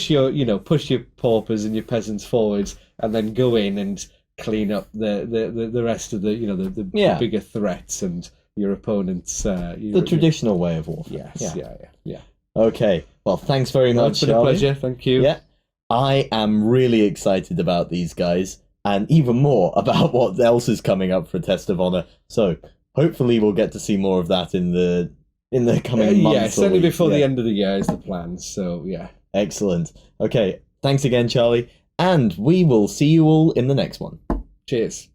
your paupers and your peasants forwards, and then go in and clean up the rest of the bigger threats and your opponents. The traditional way of warfare. Yes. Yeah. Okay. Well, thanks very much. It's been a pleasure. Thank you. Yeah. I am really excited about these guys, and even more about what else is coming up for Test of Honor. So hopefully we'll get to see more of that in the coming months. Yeah, certainly before the end of the year is the plan. So yeah. Excellent. Okay. Thanks again, Charlie, and we will see you all in the next one. Cheers.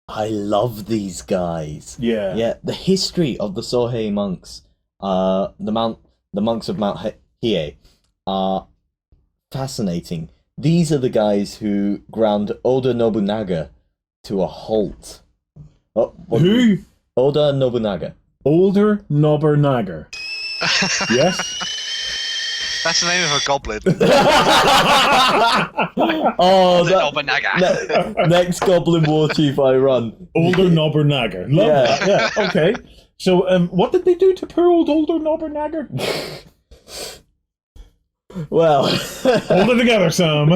I love these guys. Yeah. Yeah. The history of the Sohae monks, the monks of Mount Hiei, are fascinating. These are the guys who ground Oda Nobunaga to a halt. Who? Oda Nobunaga. Older Nobunaga. Yes? That's the name of a goblin. Nobunaga. Next Goblin War Chief I run. Older Nobunaga. Love that. Yeah, okay. So, what did they do to poor older Nobunaga? Well, hold it together, Sam.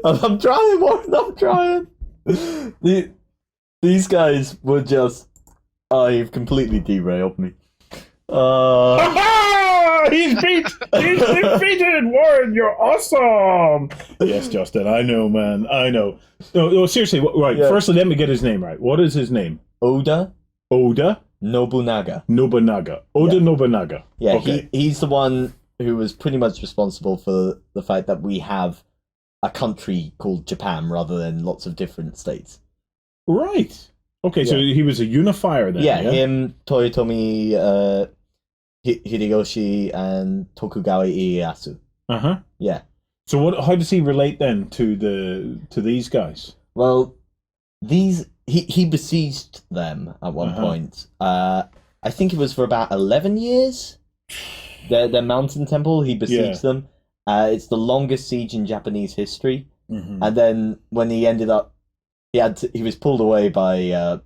I'm trying, Warren. I'm trying. These guys were just. You've completely derailed me. He's defeated, Warren. You're awesome. Yes, Justin. I know, man. I know. No, seriously. Right. Yeah. Firstly, let me get his name right. What is his name? Oda Nobunaga. Nobunaga. Oda Nobunaga. Yeah. Okay. He's the one who was pretty much responsible for the fact that we have a country called Japan rather than lots of different states. Right. Okay, so he was a unifier then. Yeah, him, Toyotomi Hideyoshi, and Tokugawa Ieyasu. Uh-huh. Yeah. So how does he relate then to these guys? Well, he besieged them at one point. I think it was for about 11 years. Their mountain temple, he besieged them. It's the longest siege in Japanese history. Mm-hmm. And then when he ended up, he was pulled away by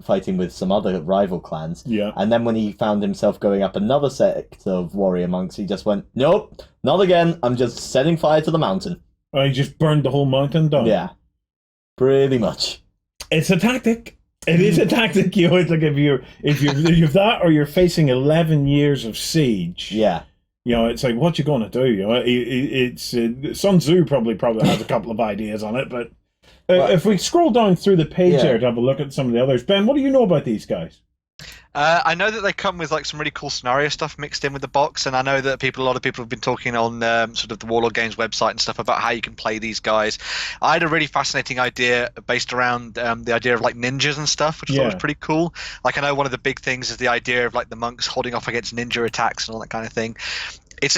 fighting with some other rival clans. Yeah. And then when he found himself going up another sect of warrior monks, he just went, nope, not again. I'm just setting fire to the mountain. Oh, he just burned the whole mountain down? Yeah. Pretty much. It's a tactic. It is a tactic. It's like if you're that or you're facing 11 years of siege. Yeah. It's like, what you going to do? It's Sun Tzu probably has a couple of ideas on it, but if we scroll down through the page there to have a look at some of the others, Ben, what do you know about these guys? I know that they come with some really cool scenario stuff mixed in with the box, and I know that a lot of people have been talking on sort of the Warlord Games website and stuff about how you can play these guys. I had a really fascinating idea based around the idea of ninjas and stuff, which I thought was pretty cool. I know one of the big things is the idea of the monks holding off against ninja attacks and all that kind of thing. It's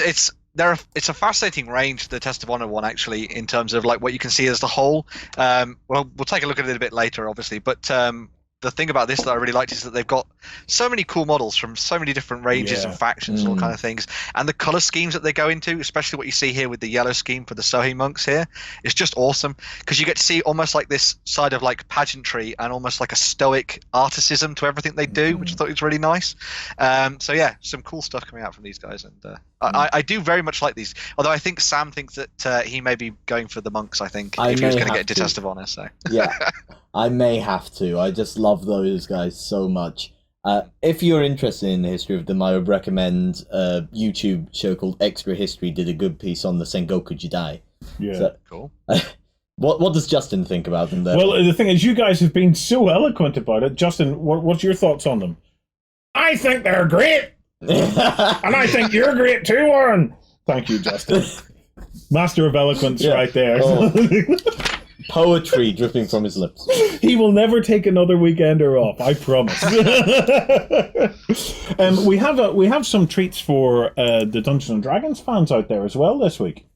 a fascinating range, the Test of Honor one, actually, in terms of what you can see as the whole. We'll take a look at it a bit later, obviously, but the thing about this that I really liked is that they've got so many cool models from so many different ranges and factions and all kind of things, and the color schemes that they go into, especially what you see here with the yellow scheme for the Sohae monks here, is just awesome because you get to see almost this side of pageantry and almost a stoic articism to everything they do, which I thought was really nice. So yeah, some cool stuff coming out from these guys, and I do very much like these. Although I think Sam thinks that he may be going for the monks. I think if he was going to get into Test of Honor, so yeah. I may have to. I just love those guys so much. If you're interested in the history of them, I would recommend a YouTube show called Extra History did a good piece on the Sengoku Jidai. Yeah, so, cool. What does Justin think about them there? Well, the thing is, you guys have been so eloquent about it. Justin, what's your thoughts on them? I think they're great! And I think you're great too, Warren! Thank you, Justin. Master of eloquence right there. Oh. Poetry dripping from his lips. He will never take another weekender off, I promise. We have some treats for the Dungeons and Dragons fans out there as well this week.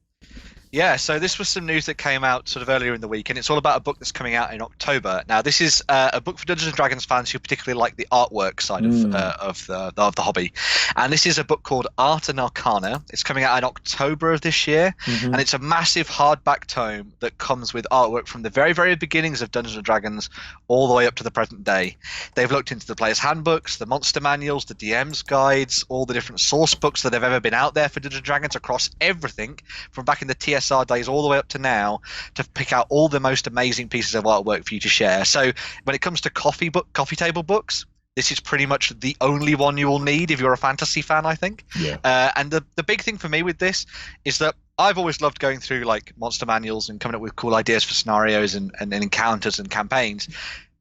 Yeah, so this was some news that came out sort of earlier in the week, and it's all about a book that's coming out in October. Now, this is a book for Dungeons and Dragons fans who particularly like the artwork side of the hobby, and this is a book called Art and Arcana. It's coming out in October of this year, and it's a massive hardback tome that comes with artwork from the very, very beginnings of Dungeons and Dragons all the way up to the present day. They've looked into the players' handbooks, the monster manuals, the DM's guides, all the different source books that have ever been out there for Dungeons and Dragons across everything from back in the TSR days all the way up to now, to pick out all the most amazing pieces of artwork for you to share. So when it comes to coffee table books, this is pretty much the only one you will need if you're a fantasy fan, I think. Yeah. And the big thing for me with this is that I've always loved going through like monster manuals and coming up with cool ideas for scenarios and encounters and campaigns.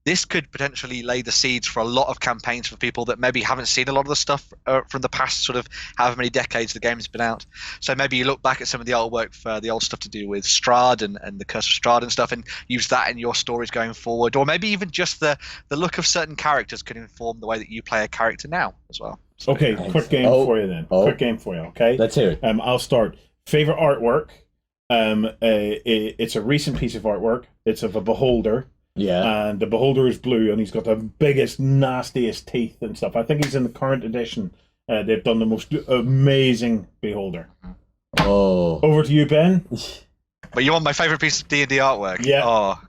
This could potentially lay the seeds for a lot of campaigns for people that maybe haven't seen a lot of the stuff from the past sort of however many decades the game's been out. So maybe you look back at some of the artwork for the old stuff to do with Strahd and the Curse of Strahd and stuff, and use that in your stories going forward. Or maybe even just the look of certain characters could inform the way that you play a character now as well. So, okay, quick game for you then. Quick game for you, okay? Let's hear it. I'll start. Favorite artwork. It's a recent piece of artwork. It's of a beholder. Yeah. And the beholder is blue, and he's got the biggest, nastiest teeth and stuff. I think he's in the current edition. They've done the most amazing beholder. Oh. Over to you, Ben. But you want my favorite piece of D&D artwork? Yeah. Oh.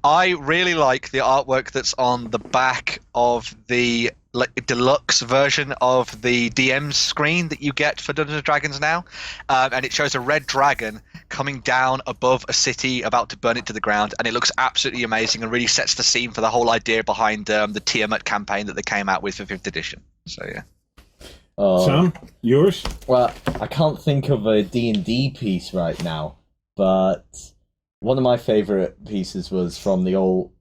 I really like the artwork that's on the back of the deluxe version of the DM's screen that you get for Dungeons & Dragons now, and it shows a red dragon coming down above a city about to burn it to the ground, and it looks absolutely amazing and really sets the scene for the whole idea behind the Tiamat campaign that they came out with for 5th edition. So yeah. Sam, yours? Well, I can't think of a D&D piece right now, but one of my favorite pieces was from the old.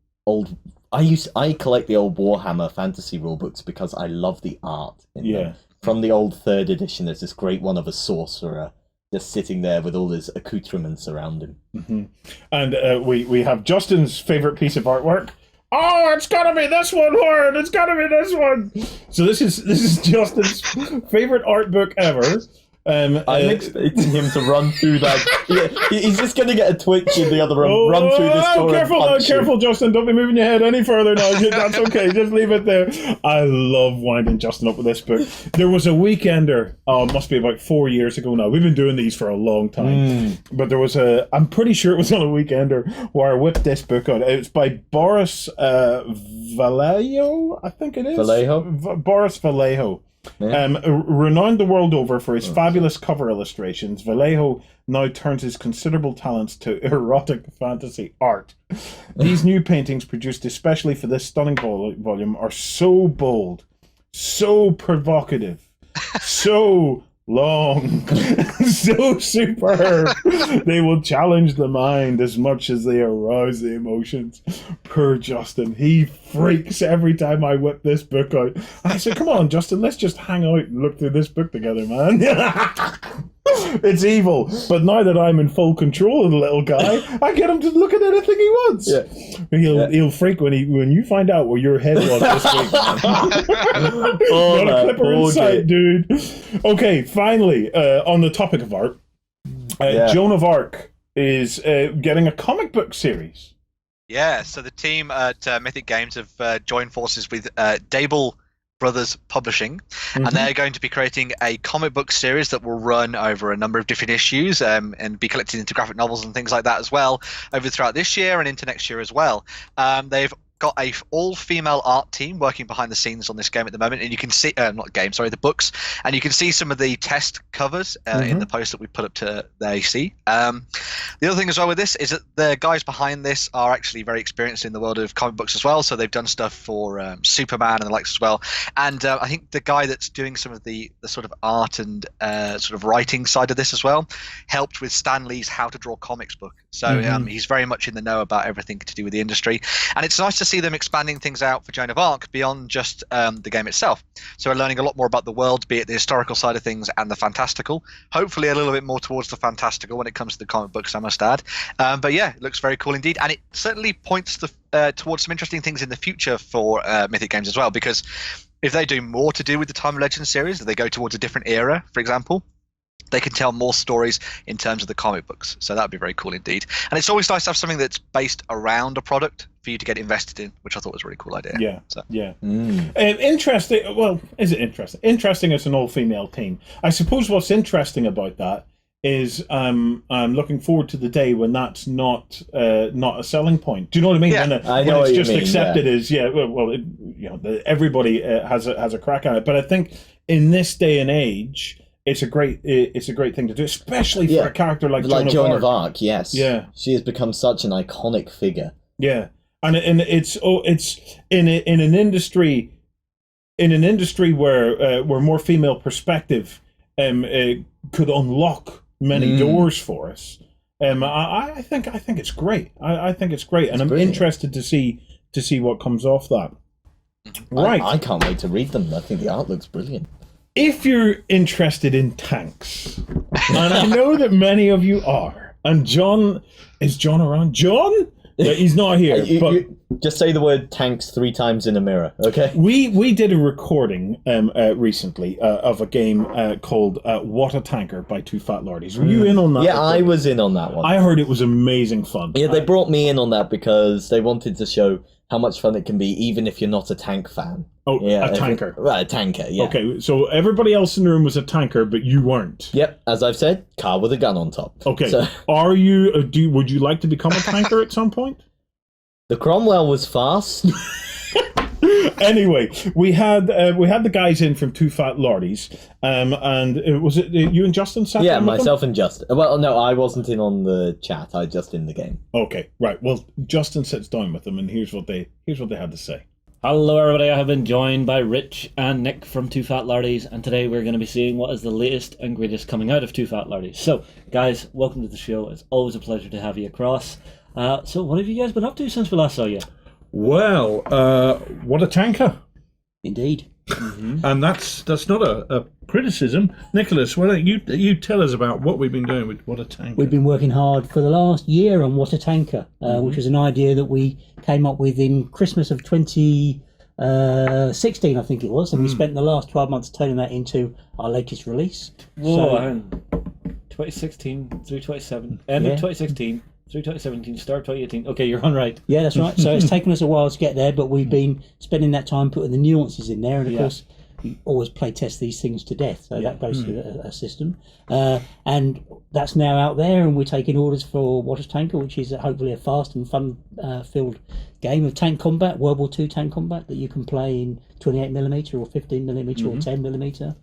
I collect the old Warhammer fantasy rulebooks because I love the art in them. From the old 3rd edition, there's this great one of a sorcerer just sitting there with all his accoutrements around him. And we have Justin's favorite piece of artwork. Oh, it's gotta be this one, Warren! It's gotta be this one! So this is Justin's favorite art book ever. I'm expecting him to run through that. He's just going to get a twitch in the other room, run through this door. Careful, Justin. Don't be moving your head any further now. That's okay. Just leave it there. I love winding Justin up with this book. There was a weekender, it must be about 4 years ago now. We've been doing these for a long time. But there was I'm pretty sure it was on a weekender where I whipped this book out. It's by Boris Vallejo, I think it is. Boris Vallejo. Yeah. Renowned the world over for his fabulous cover illustrations, Vallejo now turns his considerable talents to erotic fantasy art. These new paintings, produced especially for this stunning volume, are so bold, so provocative, so long, so superb. They will challenge the mind as much as they arouse the emotions. Poor Justin, he freaks every time I whip this book out. And I said, come on, Justin, let's just hang out and look through this book together, man. It's evil, but now that I'm in full control of the little guy, I get him to look at anything he wants. He'll freak when you find out where your head was this week. Not a clipper in sight, dude. Okay, finally, on the topic of art, Joan of Arc is getting a comic book series. Yeah, so the team at Mythic Games have joined forces with DreadBall Brothers Publishing, and they're going to be creating a comic book series that will run over a number of different issues and be collected into graphic novels and things like that as well over throughout this year and into next year as well. They've got a all-female art team working behind the scenes on this game at the moment, and you can see the books, and you can see some of the test covers in the post that we put up to the AC. The other thing as well with this is that the guys behind this are actually very experienced in the world of comic books as well, so they've done stuff for Superman and the likes as well. And I think the guy that's doing some of the sort of art and sort of writing side of this as well helped with Stan Lee's How to Draw Comics book. So he's very much in the know about everything to do with the industry, and it's nice to see them expanding things out for Joan of Arc beyond just the game itself. So we're learning a lot more about the world, be it the historical side of things and the fantastical. Hopefully a little bit more towards the fantastical when it comes to the comic books, I must add. But yeah, it looks very cool indeed, and it certainly points towards some interesting things in the future for Mythic Games as well, because if they do more to do with the Time of Legends series, if they go towards a different era, for example, they can tell more stories in terms of the comic books. So that would be very cool indeed. And it's always nice to have something that's based around a product for you to get invested in, which I thought was a really cool idea. Yeah, so. yeah. Interesting. Well, is it interesting? Interesting as an all-female team. I suppose what's interesting about that is I'm looking forward to the day when that's not a selling point. Do you know what I mean? Yeah, when it's just accepted as everybody has a crack at it. But I think in this day and age, it's a great thing to do, especially for a character like Joan of Arc. Yes, yeah, she has become such an iconic figure. Yeah, and it's in an industry where more female perspective could unlock many doors for us. I think it's great. I think it's great, and I'm interested to see what comes off that. Right, I can't wait to read them. I think the art looks brilliant. If you're interested in tanks, and I know that many of you are, and John around? John? Yeah, he's not here. You just say the word tanks 3 times in a mirror, okay? We did a recording recently of a game called What a Tanker by Two Fat Lordies. Were you in on that? Yeah, recording? I was in on that one. I heard it was amazing fun. Yeah, they brought me in on that because they wanted to show how much fun it can be, even if you're not a tank fan. Oh, yeah, a tanker. Right, a tanker, yeah. Okay, so everybody else in the room was a tanker, but you weren't. Yep, as I've said, car with a gun on top. Okay, so, are you? Would you like to become a tanker at some point? The Cromwell was fast. Anyway, we had the guys in from Two Fat Lordies, and was it you and Justin sat Yeah, down with myself them? and Justin. Well, no, I wasn't in on the chat. I just in the game. Okay, right. Well, Justin sits down with them, and here's what they had to say. Hello everybody, I have been joined by Rich and Nick from Two Fat Lordies, and today we're going to be seeing what is the latest and greatest coming out of Two Fat Lordies. So, guys, welcome to the show. It's always a pleasure to have you across. So what have you guys been up to since we last saw you? Well, what a tanker. Indeed. Mm-hmm. And that's not a criticism. Nicholas, why don't you tell us about what we've been doing with What a Tanker? We've been working hard for the last year on What a Tanker, which was an idea that we came up with in Christmas of 2016, I think it was, and we spent the last 12 months turning that into our latest release. Whoa, 2016 through 2017, end of 2016. Through 2017, start 2018. Okay, you're on right. Yeah, that's right. So it's taken us a while to get there, but we've been spending that time putting the nuances in there. And of course, you always play test these things to death. So that goes through a system. And that's now out there, and we're taking orders for What a Tanker, which is hopefully a fast and fun-filled game of tank combat, World War II tank combat, that you can play in 28mm or 15mm or 10mm,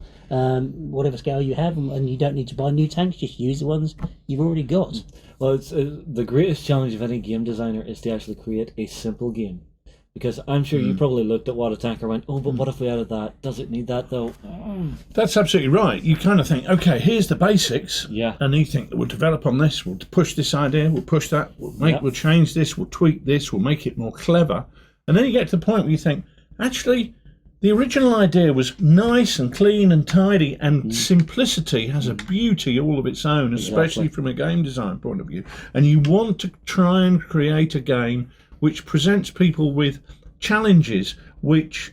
whatever scale you have, and you don't need to buy new tanks, just use the ones you've already got. Well, it's the greatest challenge of any game designer is to actually create a simple game. Because I'm sure you probably looked at What a Tanker and went, oh, but what if we added that? Does it need that, though? That's absolutely right. You kind of think, okay, here's the basics. Yeah. And you think, we'll develop on this, we'll push this idea, we'll push that, we'll change this, we'll tweak this, we'll make it more clever. And then you get to the point where you think, actually, the original idea was nice and clean and tidy, and simplicity has a beauty all of its own, especially from a game design point of view. And you want to try and create a game which presents people with challenges which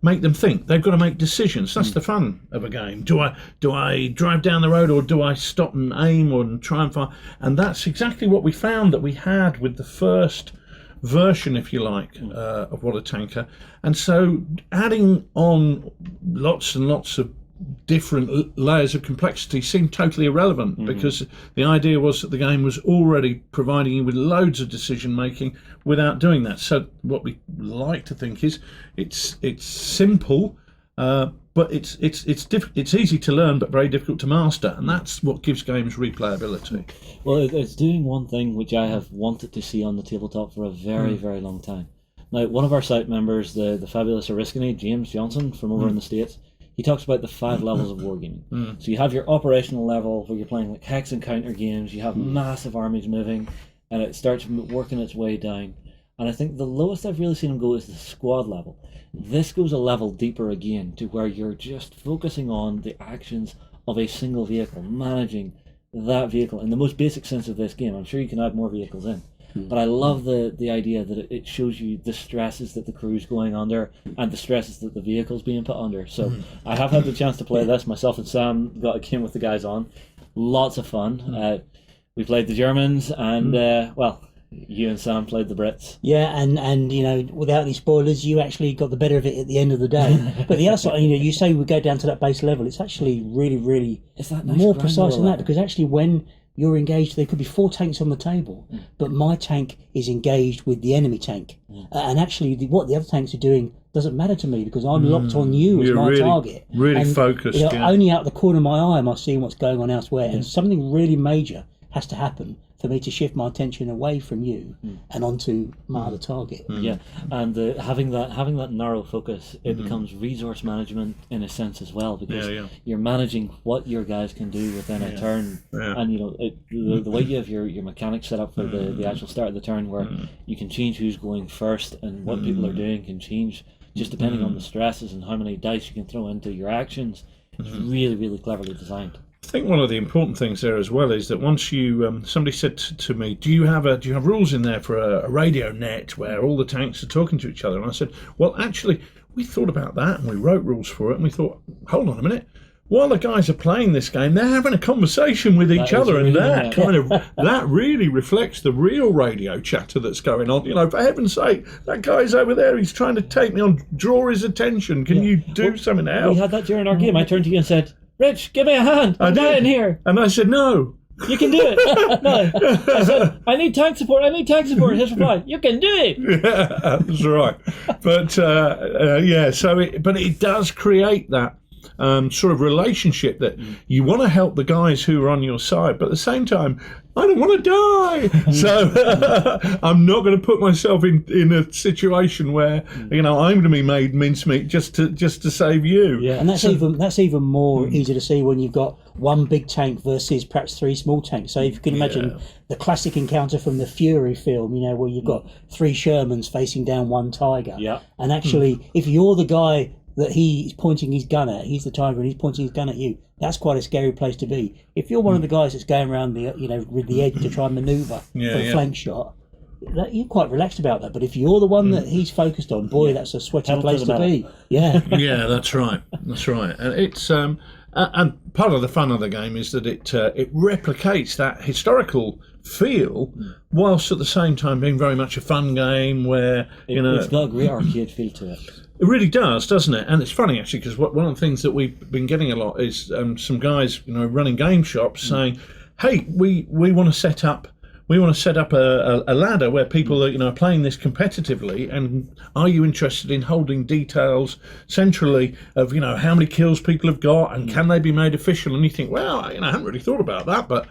make them think. They've got to make decisions. That's the fun of a game. Do I drive down the road, or do I stop and aim and try and find? And that's exactly what we found that we had with the first version, if you like, of What a Tanker. And so adding on lots and lots of different layers of complexity seemed totally irrelevant, because the idea was that the game was already providing you with loads of decision making without doing that. So what we like to think is it's simple, but it's easy to learn but very difficult to master, and that's what gives games replayability. Well, it's doing one thing which I have wanted to see on the tabletop for a very, very long time. Now, one of our site members, the fabulous Oriskany, James Johnson from over in the States, he talks about the 5 levels of wargaming. So you have your operational level where you're playing like hex and counter games, you have massive armies moving, and it starts working its way down. And I think the lowest I've really seen him go is the squad level. This goes a level deeper again, to where you're just focusing on the actions of a single vehicle, managing that vehicle in the most basic sense of this game. I'm sure you can add more vehicles in. But I love the idea that it shows you the stresses that the crew's going under and the stresses that the vehicle's being put under. So I have had the chance to play this. Myself and Sam got a game with the guys on. Lots of fun. We played the Germans and, you and Sam played the Brits. Yeah, and you know, without any spoilers, you actually got the better of it at the end of the day. But the other side, you know, you say we go down to that base level. It's actually really, really more precise than that, because actually when you're engaged, there could be 4 tanks on the table, but my tank is engaged with the enemy tank. And actually what the other tanks are doing doesn't matter to me, because I'm locked on you as my target. Really and, focused. You know, only out the corner of my eye am I seeing what's going on elsewhere. And something really major has to happen for me to shift my attention away from you and onto my other target. Yeah, and having that narrow focus, it becomes resource management in a sense as well, because you're managing what your guys can do within a turn, and you know the way you have your mechanics set up for the actual start of the turn, where you can change who's going first and what people are doing can change just depending on the stresses and how many dice you can throw into your actions. It's really, really cleverly designed. I think one of the important things there as well is that once you somebody said to me, do you have rules in there for a radio net where all the tanks are talking to each other? And I said, well, actually, we thought about that and we wrote rules for it, and we thought, hold on a minute, while the guys are playing this game, they're having a conversation with each other, and that really reflects the real radio chatter that's going on. You know, for heaven's sake, that guy's over there, he's trying to take me on, draw his attention. Can you do something to help? We had that during our game. I turned to you and said, Rich, give me a hand. I'm dying here. And I said, no. You can do it. No. I said, I need tank support. His reply, you can do it. Yeah, that's right. But, but it does create that sort of relationship that you want to help the guys who are on your side, but at the same time, I don't want to die. So I'm not going to put myself in a situation where I'm going to be made mincemeat just to save you. Yeah, and that's even more easy to see when you've got one big tank versus perhaps 3 small tanks. So if you can imagine the classic encounter from the Fury film, where you've got 3 Shermans facing down 1 Tiger. Yeah. And actually, if you're the guy that he's pointing his gun at, he's the Tiger and he's pointing his gun at you, that's quite a scary place to be. If you're one of the guys that's going around with the edge to try and manoeuvre for a flank shot, you're quite relaxed about that. But if you're the one that he's focused on, boy, that's a sweaty place to be. Yeah. Yeah, that's right. That's right. And it's and part of the fun of the game is that it replicates that historical feel, whilst at the same time being very much a fun game where it's got a great arcade feel to it. It really does, doesn't it? And it's funny actually, because one of the things that we've been getting a lot is some guys, running game shops saying, "Hey, we want to set up a ladder where people are playing this competitively, and are you interested in holding details centrally of how many kills people have got, and can they be made official?" And you think, well, I haven't really thought about that, but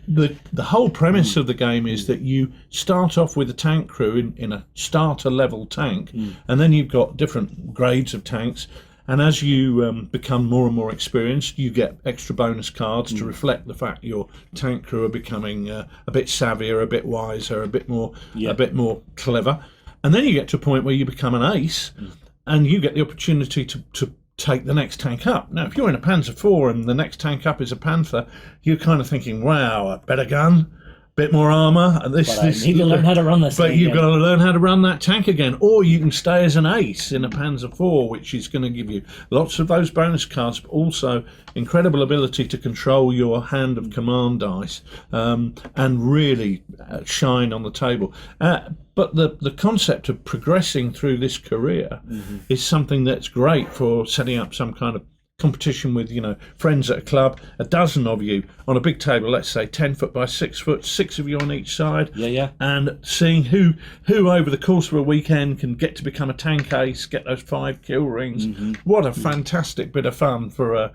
the whole premise of the game is that you start off with a tank crew in a starter level tank, and then you've got different grades of tanks. And as you become more and more experienced, you get extra bonus cards to reflect the fact your tank crew are becoming a bit savvier, a bit wiser, a bit more clever. And then you get to a point where you become an ace, and you get the opportunity to take the next tank up. Now, if you're in a Panzer IV and the next tank up is a Panther, you're kind of thinking, wow, a better gun, bit more armour. I need to learn how to run this. But you've got to learn how to run that tank again, or you can stay as an ace in a Panzer IV, which is going to give you lots of those bonus cards, but also incredible ability to control your hand of command dice and really shine on the table. But the concept of progressing through this career is something that's great for setting up some kind of competition with friends at a club, a dozen of you on a big table, let's say 10 foot by 6 foot, 6 of you on each side, and seeing who over the course of a weekend can get to become a tank ace, get those 5 kill rings. What a fantastic bit of fun for a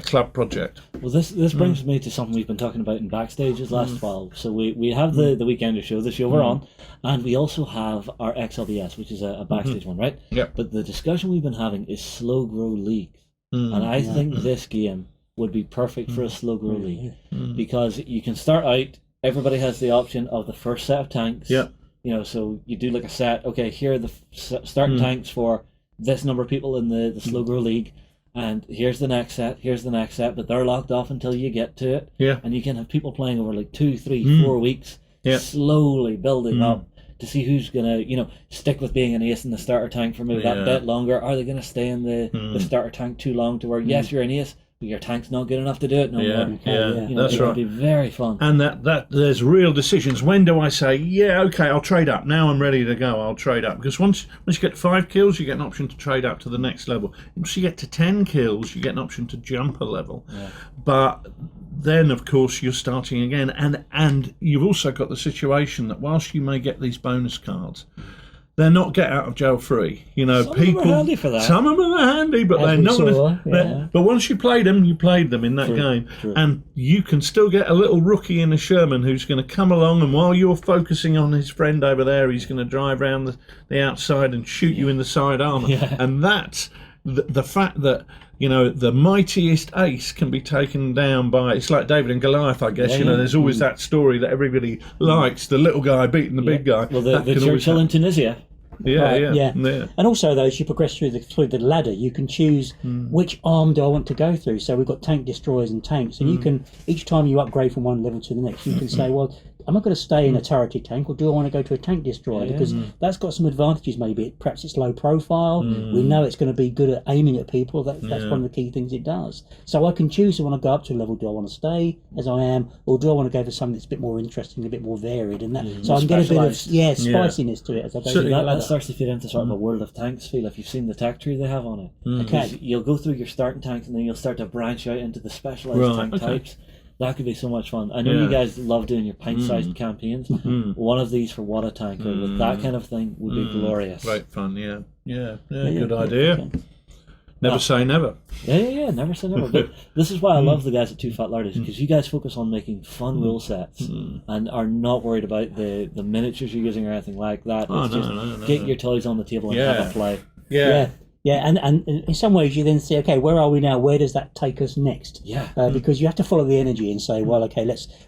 club project. Well, this brings me to something we've been talking about in Backstages last while. So we have the Weekender show, the show we're on, and we also have our XLBS, which is a Backstage one, right? Yeah. But the discussion we've been having is slow grow leagues. And I think this game would be perfect for a slow grow league, because you can start out, everybody has the option of the first set of tanks. Yeah. So you do like a set, okay, here are the starting tanks for this number of people in the slow grow league, and here's the next set, but they're locked off until you get to it. Yeah. And you can have people playing over like 2, 3, 4 weeks, slowly building up to see who's gonna, stick with being an ace in the starter tank for maybe that bit longer. Are they gonna stay in the starter tank too long to where yes, you're an ace, but your tank's not good enough to do it no more. That's right. It'll be very fun. And that there's real decisions. When do I say, okay, I'll trade up. Now I'm ready to go. I'll trade up, because once you get 5 kills, you get an option to trade up to the next level. Once you get to 10 kills, you get an option to jump a level. But then, of course, you're starting again, and you've also got the situation that whilst you may get these bonus cards, they're not get out of jail free. Some people. Of them are handy for that. Some of them are handy, but they're not. But once you played them, you played them in that game, and you can still get a little rookie in a Sherman who's going to come along, and while you're focusing on his friend over there, he's going to drive around the outside and shoot you in the side armor, and that's the fact that. The mightiest ace can be taken down by, it's like David and Goliath, I guess. There's always that story that everybody likes, the little guy beating the big guy. Well, the Churchill in Tunisia. Yeah. And also, though, as you progress through the ladder, you can choose which arm do I want to go through. So we've got tank destroyers and tanks, and you can, each time you upgrade from one level to the next, you can say, well, am I going to stay in a turreted tank, or do I want to go to a tank destroyer? Because that's got some advantages. Maybe perhaps it's low profile. We know it's going to be good at aiming at people. That's one of the key things it does. So I can choose when I go up to a level, do I want to stay as I am, or do I want to go for something that's a bit more interesting, a bit more varied, and that. So I can get a bit of spiciness to it as I go through that starts to fit into sort of a World of Tanks feel. If you've seen the tech tree they have on it, you'll go through your starting tanks, and then you'll start to branch out into the specialized tank types. That could be so much fun. I know you guys love doing your pint-sized campaigns. One of these for What a Tanker with that kind of thing would be glorious. Great fun, good idea. Never say never. Yeah, never say never. But this is why I love the guys at Two Fat Lardies, because you guys focus on making fun rule sets and are not worried about the miniatures you're using or anything like that. Get your toys on the table and have a play. Yeah, and in some ways you then say, okay, where are we now? Where does that take us next? Because you have to follow the energy and say, well, okay,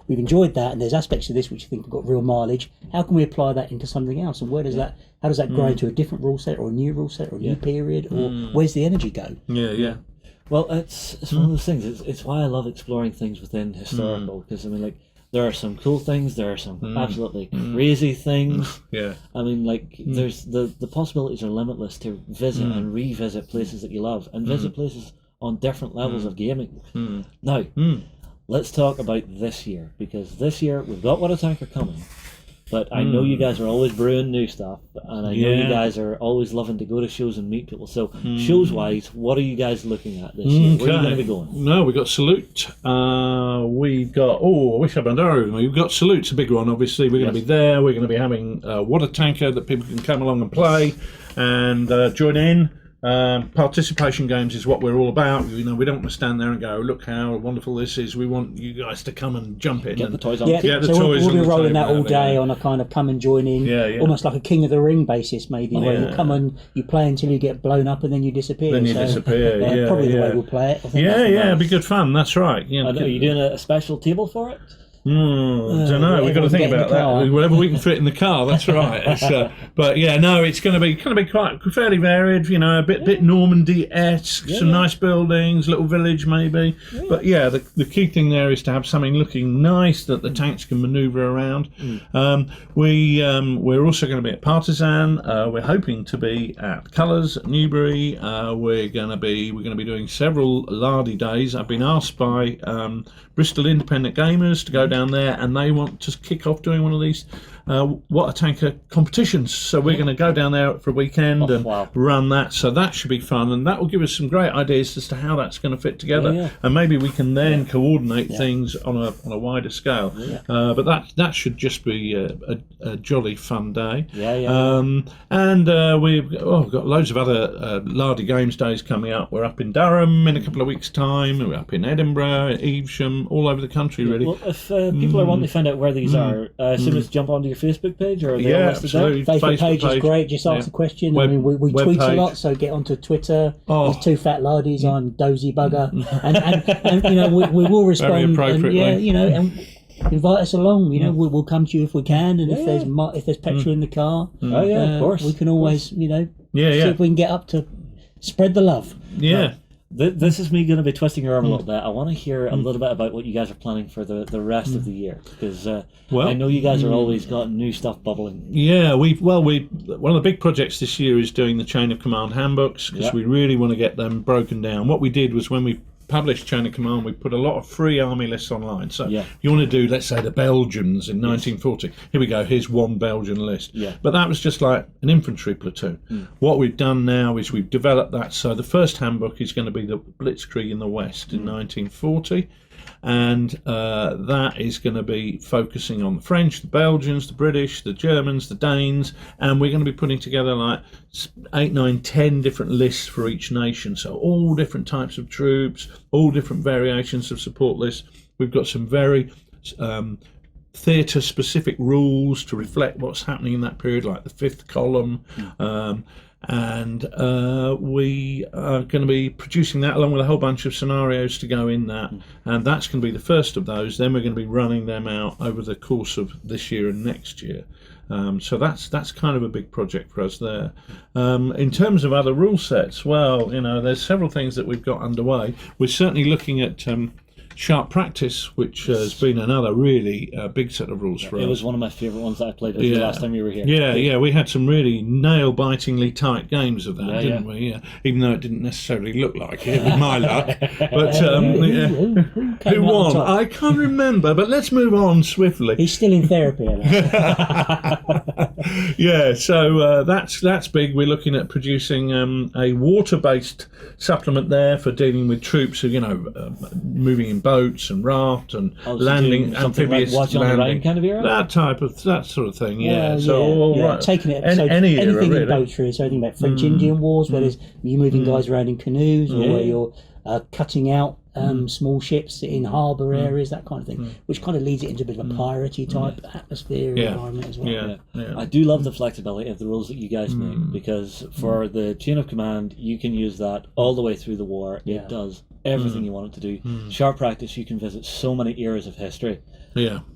we've enjoyed that, and there's aspects of this which you think have got real mileage. How can we apply that into something else? And how does that grow into a different rule set, or a new rule set, or a new period, or where's the energy go? Well, it's one of those things. It's why I love exploring things within historical, because there are some cool things, there are some absolutely crazy things. I mean, there's the possibilities are limitless to visit and revisit places that you love, and visit places on different levels of gaming. Now, let's talk about this year, because this year we've got What a Tanker coming. But I know you guys are always brewing new stuff, and I know you guys are always loving to go to shows and meet people. So, shows-wise, what are you guys looking at this year? Where are you going to be going? No, we've got Salute. We've got, I wish I'd known. We've got Salute's a big one, obviously. We're going to be there. We're going to be having What a Tanker that people can come along and play and join in. Participation games is what we're all about. We don't want to stand there and go, look how wonderful this is. We want you guys to come and jump in. Get the toys on. We'll be rolling that all day on a kind of come and join in, almost like a King of the Ring basis, maybe, where you come and you play until you get blown up and then you disappear. Probably the way we'll play it. It'd be good fun. That's right. Are you doing a special table for it? Don't know. We've got to think about that. Whatever we can fit in the car. That's right. It's going to be quite fairly varied. A bit Normandy-esque, some nice buildings, little village maybe. But the key thing there is to have something looking nice that the tanks can manoeuvre around. We're also going to be at Partisan. We're hoping to be at Colours at Newbury. We're going to be doing several Lardy days. I've been asked by Bristol Independent Gamers to go down there, and they want to kick off doing one of these What a Tanker competitions. So we're going to go down there for a weekend and run that. So that should be fun, and that will give us some great ideas as to how that's going to fit together. And maybe we can then coordinate things on a wider scale. But that should just be a jolly fun day. And we've got loads of other Lardy Games days coming up. We're up in Durham in a couple of weeks' time. We're up in Edinburgh, Evesham, all over the country, really. Well, if people are wanting to find out where these are, as soon as jump onto your Facebook page, or are they all listed there? Facebook page is great. Just ask the question. I mean, we tweet a lot, so get onto Twitter. There's Two Fat Lardies on Dozy Bugger, and we will respond. And invite us along. We'll come to you if we can, and if there's petrol in the car, of course, we can always see if we can get up to spread the love. This is me going to be twisting your arm a little bit. I want to hear a little bit about what you guys are planning for the rest of the year, because I know you guys are always got new stuff bubbling. Yeah, we one of the big projects this year is doing the Chain of Command handbooks, because we really want to get them broken down. What we did was, when we published Chain of Command, we put a lot of free army lists online. So you want to do, let's say, the Belgians in 1940. Here we go, here's one Belgian list. But that was just like an infantry platoon. What we've done now is we've developed that. So the first handbook is going to be the Blitzkrieg in the West in 1940. And that is going to be focusing on the French, the Belgians, the British, the Germans, the Danes, and we're going to be putting together like 8, 9, 10 different lists for each nation. So all different types of troops, all different variations of support lists. We've got some very theatre-specific rules to reflect what's happening in that period, like the fifth column. And we are going to be producing that along with a whole bunch of scenarios to go in that, and that's going to be the first of those. Then we're going to be running them out over the course of this year and next year. So that's kind of a big project for us there. In terms of other rule sets, well, there's several things that we've got underway. We're certainly looking at Sharp Practice, which has been another really big set of rules for us. It was one of my favourite ones that I played with you last time you were here. Yeah, we had some really nail-bitingly tight games of that, didn't we? Yeah, even though it didn't necessarily look like it with my luck. But who won? I can't remember, but let's move on swiftly. He's still in therapy. Yeah, so that's big. We're looking at producing a water-based supplement there for dealing with troops who, moving in boats and raft and landing, amphibious like Watch landing, on the Rhine kind of era? that sort of thing. Right. Taking it, any era, anything really. in boats, really. So anything about French Indian Wars, where you're moving guys around in canoes, or where you're cutting out small ships in harbour areas, that kind of thing, which kind of leads it into a bit of a piratey type atmosphere environment as well. I do love the flexibility of the rules that you guys make, because for the Chain of Command, you can use that all the way through the war. It does everything you want it to do. Sharp Practice, you can visit so many eras of history.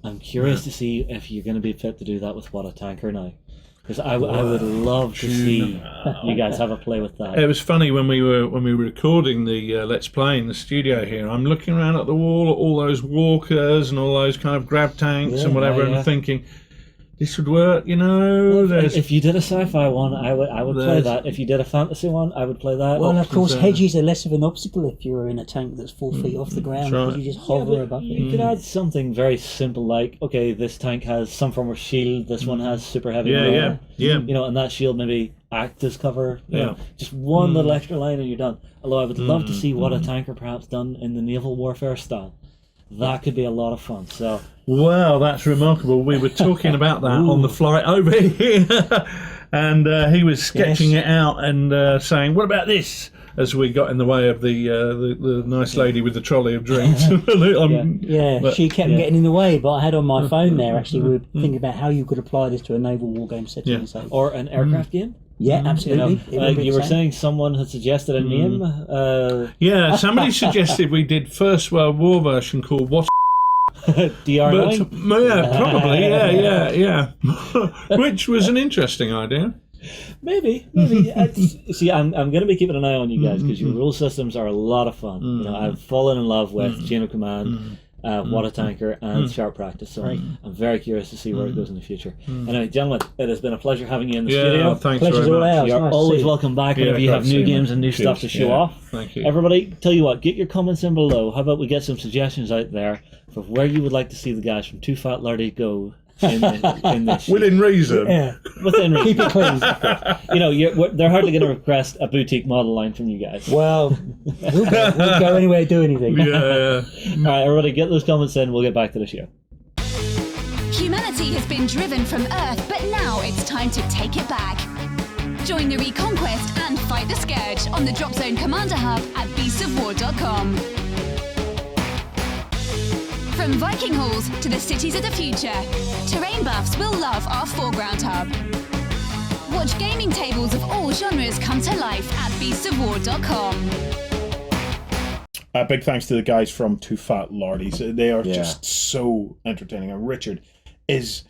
I'm curious to see if you're going to be fit to do that with What a Tanker now. Because I would love to see you guys have a play with that. It was funny when we were recording the Let's Play in the studio here. I'm looking around at the wall at all those walkers and all those kind of grab tanks and whatever, and thinking, this would work, Well, if you did a sci-fi one, I would play that. If you did a fantasy one, I would play that. Well, of course, hedges are less of an obstacle if you're in a tank that's 4 feet off the ground, because you just hover above it. You could add something very simple, like, okay, this tank has some form of shield, this one has super heavy armor. And that shield maybe act as cover. Just one little extra line and you're done. Although I would love to see What a Tanker perhaps done in the naval warfare style. That could be a lot of fun. So, wow, that's remarkable. We were talking about that on the flight over here, and he was sketching it out and saying, "What about this?" As we got in the way of the nice lady with the trolley of drinks. She kept getting in the way, but I had on my phone there. Actually, we were thinking about how you could apply this to a naval war game setting, or an aircraft game. Yeah, absolutely. You were saying someone had suggested a name? Somebody suggested we did First World War version called What DR9? Probably, which was an interesting idea. Maybe. See, I'm going to be keeping an eye on you guys, because your rule systems are a lot of fun. I've fallen in love with Chain of Command, What a Tanker, and Sharp Practice. So I'm very curious to see where it goes in the future. Anyway, gentlemen, it has been a pleasure having you in the studio. Thanks very much. You're always welcome back whenever you have new games and new stuff to show off. Thank you. Everybody, tell you what, get your comments in below. How about we get some suggestions out there for where you would like to see the guys from Too Fat Lardy go in this within reason. Within reason. Keep it clean. They're hardly going to request a boutique model line from you guys. Well, we'll go anywhere, do anything. All right, everybody, get those comments in. We'll get back to the show. Humanity has been driven from Earth, but now it's time to take it back. Join the Reconquest and fight the Scourge on the Drop Zone Commander Hub at beastsofwar.com. From Viking halls to the cities of the future, terrain buffs will love our Foreground Hub. Watch gaming tables of all genres come to life at beastsofwar.com. Big thanks to the guys from Too Fat Lardies. They are just so entertaining. And Richard he's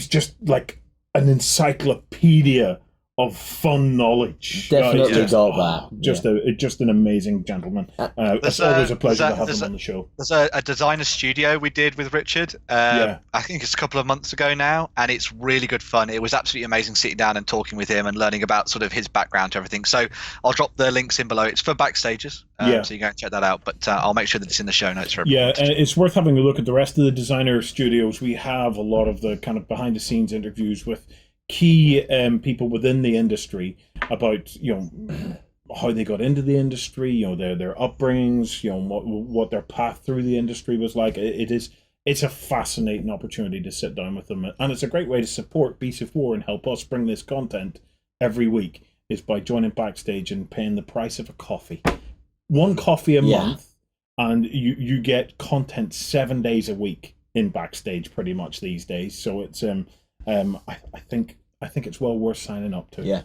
just like an encyclopedia fun knowledge. Definitely got that. Just an amazing gentleman. It's always a pleasure to have him on the show. There's a designer studio we did with Richard. I think it's a couple of months ago now, and it's really good fun. It was absolutely amazing sitting down and talking with him and learning about sort of his background to everything. So I'll drop the links in below. It's for Backstages, so you go and check that out. But I'll make sure that it's in the show notes for everyone. Yeah, and it's worth having a look at the rest of the designer studios. We have a lot of the kind of behind the scenes interviews with key people within the industry about how they got into the industry, their upbringings, what their path through the industry was like. It's a fascinating opportunity to sit down with them, and it's a great way to support Beasts of War and help us bring this content every week, is by joining Backstage and paying the price of a coffee. One coffee a month, and you get content 7 days a week in Backstage pretty much these days. So it's I think it's well worth signing up to. Yeah.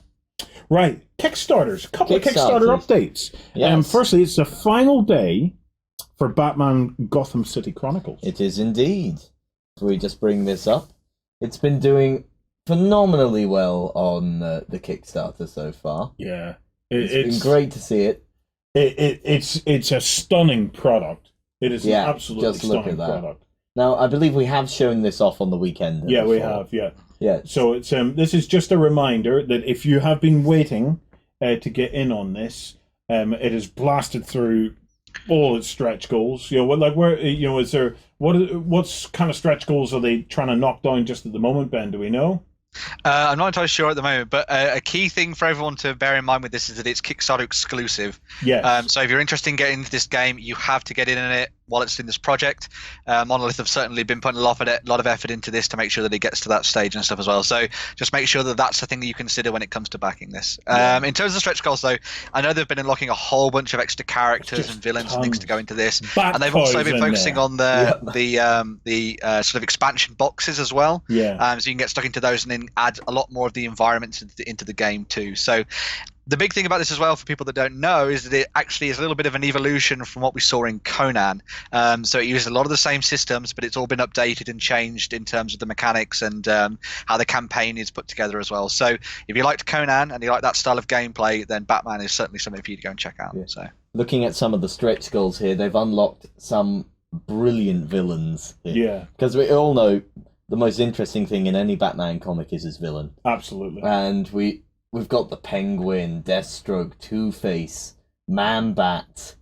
Right. Kickstarters. A couple of Kickstarter updates. Yes. Firstly, it's the final day for Batman Gotham City Chronicles. It is indeed. So we just bring this up. It's been doing phenomenally well on the Kickstarter so far. Yeah. It's been great to see it. It's a stunning product. It is an absolutely just look stunning at that. product. Now, I believe we have shown this off on the weekend. Yeah, we have, Yeah. So it's this is just a reminder that if you have been waiting to get in on this, it has blasted through all its stretch goals. Is there what's kind of stretch goals are they trying to knock down just at the moment, Ben? Do we know? I'm not entirely sure at the moment, but a key thing for everyone to bear in mind with this is that it's Kickstarter exclusive. Yes. So if you're interested in getting into this game, you have to get in it while it's in this project. Monolith have certainly been putting a lot of effort into this to make sure that it gets to that stage and stuff as well. So just make sure that that's the thing that you consider when it comes to backing this. In terms of stretch goals, though, I know they've been unlocking a whole bunch of extra characters and villains and things to go into this, and they've also been focusing on the sort of expansion boxes as well. Yeah. So you can get stuck into those and then add a lot more of the environments into the game too. So the big thing about this as well, for people that don't know, is that it actually is a little bit of an evolution from what we saw in Conan. So it uses a lot of the same systems, but it's all been updated and changed in terms of the mechanics and how the campaign is put together as well. So if you liked Conan and you like that style of gameplay, then Batman is certainly something for you to go and check out. Yeah. So looking at some of the stretch goals here, they've unlocked some brilliant villains here. Yeah. Because we all know the most interesting thing in any Batman comic is his villain. Absolutely. And we've got the Penguin, Deathstroke, Two-Face, Man-Bat,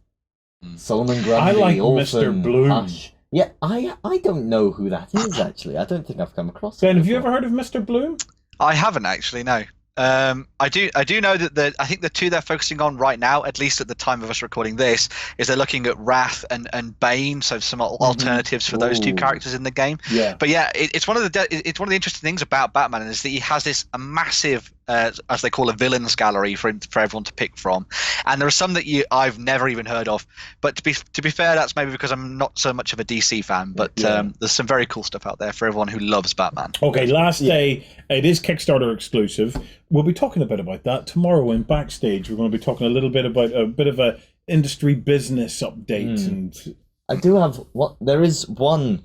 Solomon Grundy, I like Orphan, Mr. Bloom. Hush. Yeah, I don't know who that is, actually. I don't think I've come across Ben, him have you before. ever heard of Mr. Bloom? I haven't actually, no. I do know that I think the two they're focusing on right now, at least at the time of us recording this, is they're looking at Wrath and Bane, so some alternatives for those two characters in the game. Yeah. But yeah, it's one of the interesting things about Batman is that he has this massive, as they call a villains gallery for everyone to pick from, and there are some that I've never even heard of. But to be fair, that's maybe because I'm not so much of a DC fan. But there's some very cool stuff out there for everyone who loves Batman. Okay, last day, it is Kickstarter exclusive. We'll be talking a bit about that tomorrow in Backstage. We're going to be talking a little bit about a bit of a industry business update. And I do have there is one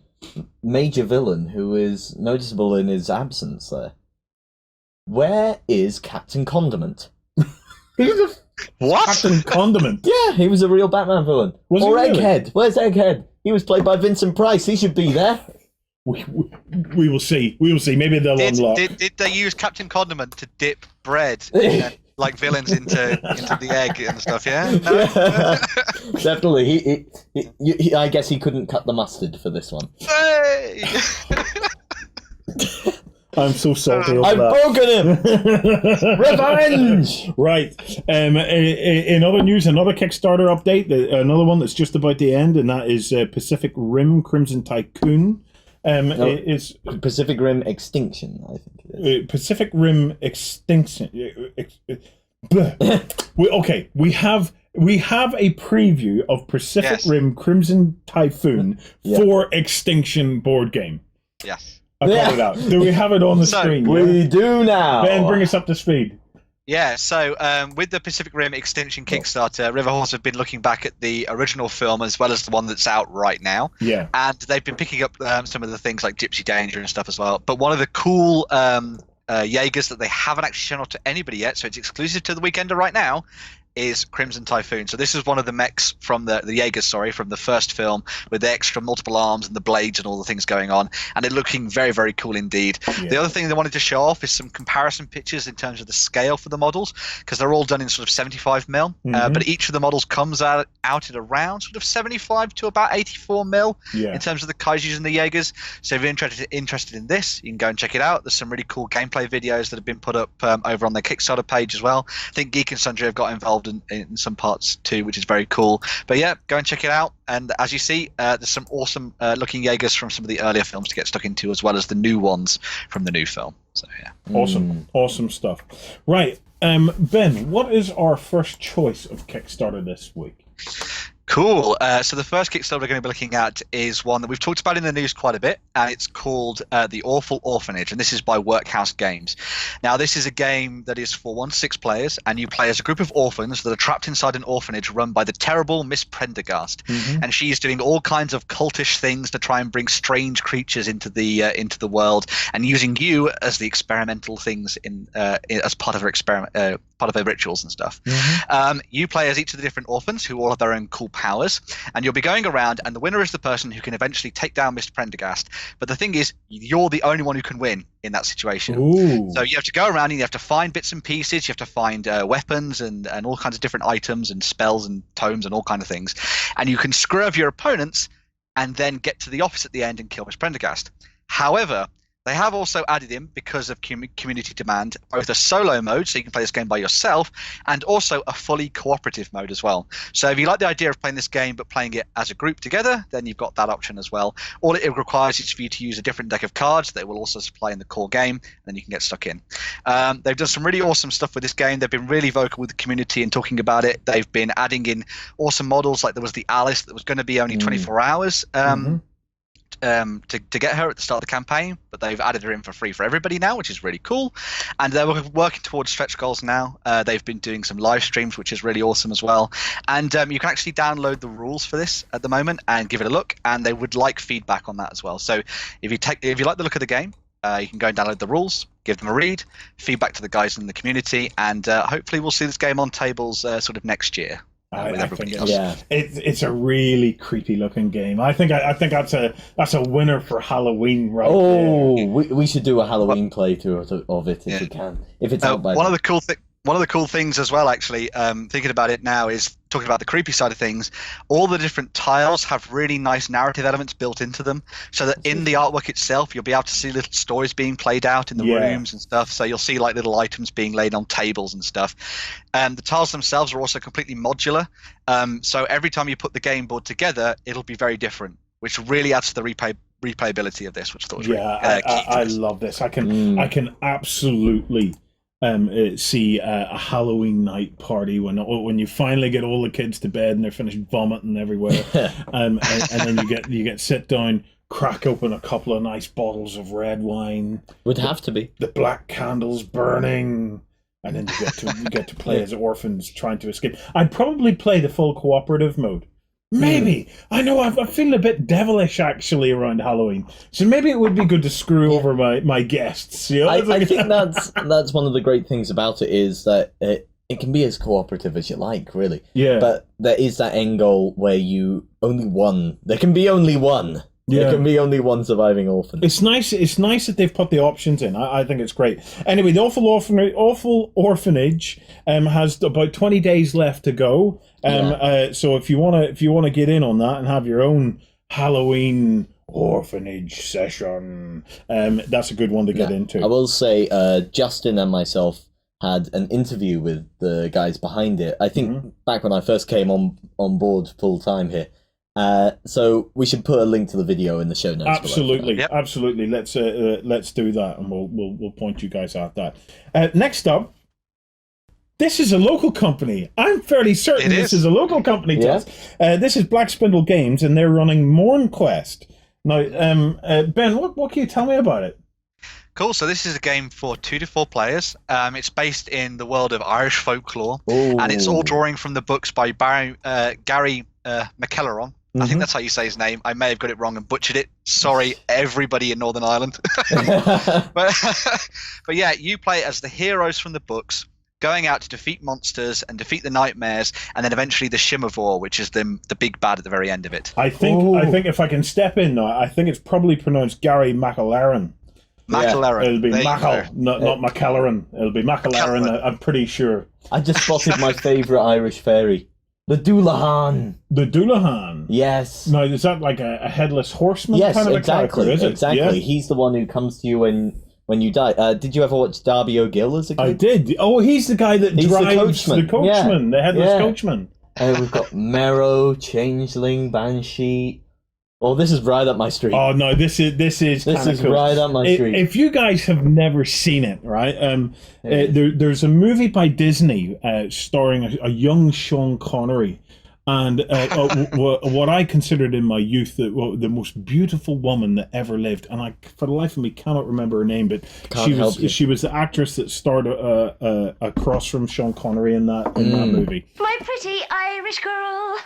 major villain who is noticeable in his absence there. Where is Captain Condiment? What? Captain Condiment? Yeah, he was a real Batman villain. Was or he really? Egghead. Where's Egghead? He was played by Vincent Price. He should be there. We will see. We will see. Maybe they'll unlock. Did they use Captain Condiment to dip bread like villains into the egg and stuff? Yeah, no? Definitely. He I guess he couldn't cut the mustard for this one. Hey! I'm so salty over I've that. broken him! Revenge! Right. In other news, another Kickstarter update, another one that's just about to end, and that is Pacific Rim Crimson Tycoon. Is Pacific Rim Extinction, I think it is. Pacific Rim Extinction. We have a preview of Pacific Rim Crimson Typhoon for Extinction board game. Yes. I called it out. Do we have it on the screen? We do now. Ben, bring us up to speed. Yeah, so with the Pacific Rim Extinction Kickstarter, Riverhorse have been looking back at the original film as well as the one that's out right now. Yeah. And they've been picking up some of the things like Gypsy Danger and stuff as well. But one of the cool Jaegers that they haven't actually shown off to anybody yet, so it's exclusive to the Weekender right now, is Crimson Typhoon. So this is one of the mechs from the Jaegers, from the first film, with the extra multiple arms and the blades and all the things going on, and it looking very, very cool indeed. Yeah. The other thing they wanted to show off is some comparison pictures in terms of the scale for the models, because they're all done in sort of 75mm, but each of the models comes out at around sort of 75 to about 84mm in terms of the Kaijus and the Jaegers. So if you're interested in this, you can go and check it out. There's some really cool gameplay videos that have been put up over on their Kickstarter page as well. I think Geek and Sundry have got involved in some parts too, which is very cool. But yeah, go and check it out. And as you see, there's some awesome looking Jaegers from some of the earlier films to get stuck into, as well as the new ones from the new film. So yeah, awesome stuff. Right, Ben, what is our first choice of Kickstarter this week? Cool. So the first Kickstarter we're going to be looking at is one that we've talked about in the news quite a bit, and it's called The Awful Orphanage, and this is by Workhouse Games. Now, this is a game that is for 1 to 6 players, and you play as a group of orphans that are trapped inside an orphanage run by the terrible Miss Prendergast, and she's doing all kinds of cultish things to try and bring strange creatures into the world, and using you as the experimental things as part of her experiment. Part of her rituals and stuff. You play as each of the different orphans, who all have their own cool powers, and you'll be going around, and the winner is the person who can eventually take down Mr. Prendergast. But the thing is, you're the only one who can win in that situation. So you have to go around and you have to find bits and pieces, you have to find weapons and all kinds of different items and spells and tomes and all kinds of things, and you can screw over your opponents and then get to the office at the end and kill Mr. Prendergast. However, they have also added in, because of community demand, both a solo mode, so you can play this game by yourself, and also a fully cooperative mode as well. So if you like the idea of playing this game but playing it as a group together, then you've got that option as well. All it requires is for you to use a different deck of cards that will also supply in the core game, and then you can get stuck in. They've done some really awesome stuff with this game. They've been really vocal with the community and talking about it. They've been adding in awesome models, like there was the Alice that was going to be only 24 hours. To get her at the start of the campaign, but they've added her in for free for everybody now, which is really cool. And they're working towards stretch goals now. They've been doing some live streams, which is really awesome as well. And you can actually download the rules for this at the moment and give it a look, and they would like feedback on that as well. So if you like the look of the game, you can go and download the rules, give them a read, feedback to the guys in the community, and hopefully we'll see this game on tables sort of next year. I think it's a really creepy looking game. I think that's a winner for Halloween, right? We should do a Halloween playthrough of it if we can. If it's out by one of the cool things as well, actually, thinking about it now, is talking about the creepy side of things. All the different tiles have really nice narrative elements built into them, so that in the artwork itself, you'll be able to see little stories being played out in the rooms and stuff. So you'll see like little items being laid on tables and stuff. The tiles themselves are also completely modular. So every time you put the game board together, it'll be very different, which really adds to the replayability of this, which I thought was really key. I love this. I can absolutely see a Halloween night party when you finally get all the kids to bed and they're finished vomiting everywhere, and then you get sit down, crack open a couple of nice bottles of red wine. Would have to be the black candles burning, and then you get to play as orphans trying to escape. I'd probably play the full cooperative mode. Maybe. I know I'm feeling a bit devilish actually around Halloween, so maybe it would be good to screw over my guests. You know? I think that's one of the great things about it, is that it can be as cooperative as you like, really. Yeah. But there is that end goal where there can be only one. Yeah. There can be only one surviving orphan. It's nice that they've put the options in. I think it's great. Anyway, the Awful Orphanage has about 20 days left to go. So if you wanna get in on that and have your own Halloween orphanage session, that's a good one to get into. I will say, Justin and myself had an interview with the guys behind it. I think back when I first came on board full time here. So we should put a link to the video in the show notes. Absolutely, absolutely. Let's do that, and we'll point you guys at that. Next up, this is a local company. I'm fairly certain this is a local company. This is Black Spindle Games, and they're running Morn Quest. Now, Ben, what can you tell me about it? Cool. So this is a game for 2 to 4 players. It's based in the world of Irish folklore, and it's all drawing from the books by Gary McKelleron. I think that's how you say his name. I may have got it wrong and butchered it. Sorry, everybody in Northern Ireland. but yeah, you play as the heroes from the books, going out to defeat monsters and defeat the nightmares, and then eventually the Shimmervor, which is the big bad at the very end of it. I think if I can step in now, I think it's probably pronounced Gary McAlaren. McAlaren. It'll be Macal, not McAlaren. It'll be McAlaren, I'm pretty sure. I just spotted my favourite Irish fairy. The Doulahan. The Doulahan? Yes. Now, is that like a headless horseman yes, kind of exactly, a character, is it? Exactly. Yeah. He's the one who comes to you when you die. Did you ever watch Darby O'Gill as a kid? I did. Oh, he's the guy that drives the coachman, the headless coachman. We've got Merrow, Changeling, Banshee. Oh, this is right up my street. Oh no, this is cool. Right up my street. If you guys have never seen it, right? There's a movie by Disney starring a young Sean Connery, and what I considered in my youth the most beautiful woman that ever lived, and I, for the life of me, cannot remember her name, but she was the actress that starred across from Sean Connery in that movie. My pretty Irish girl.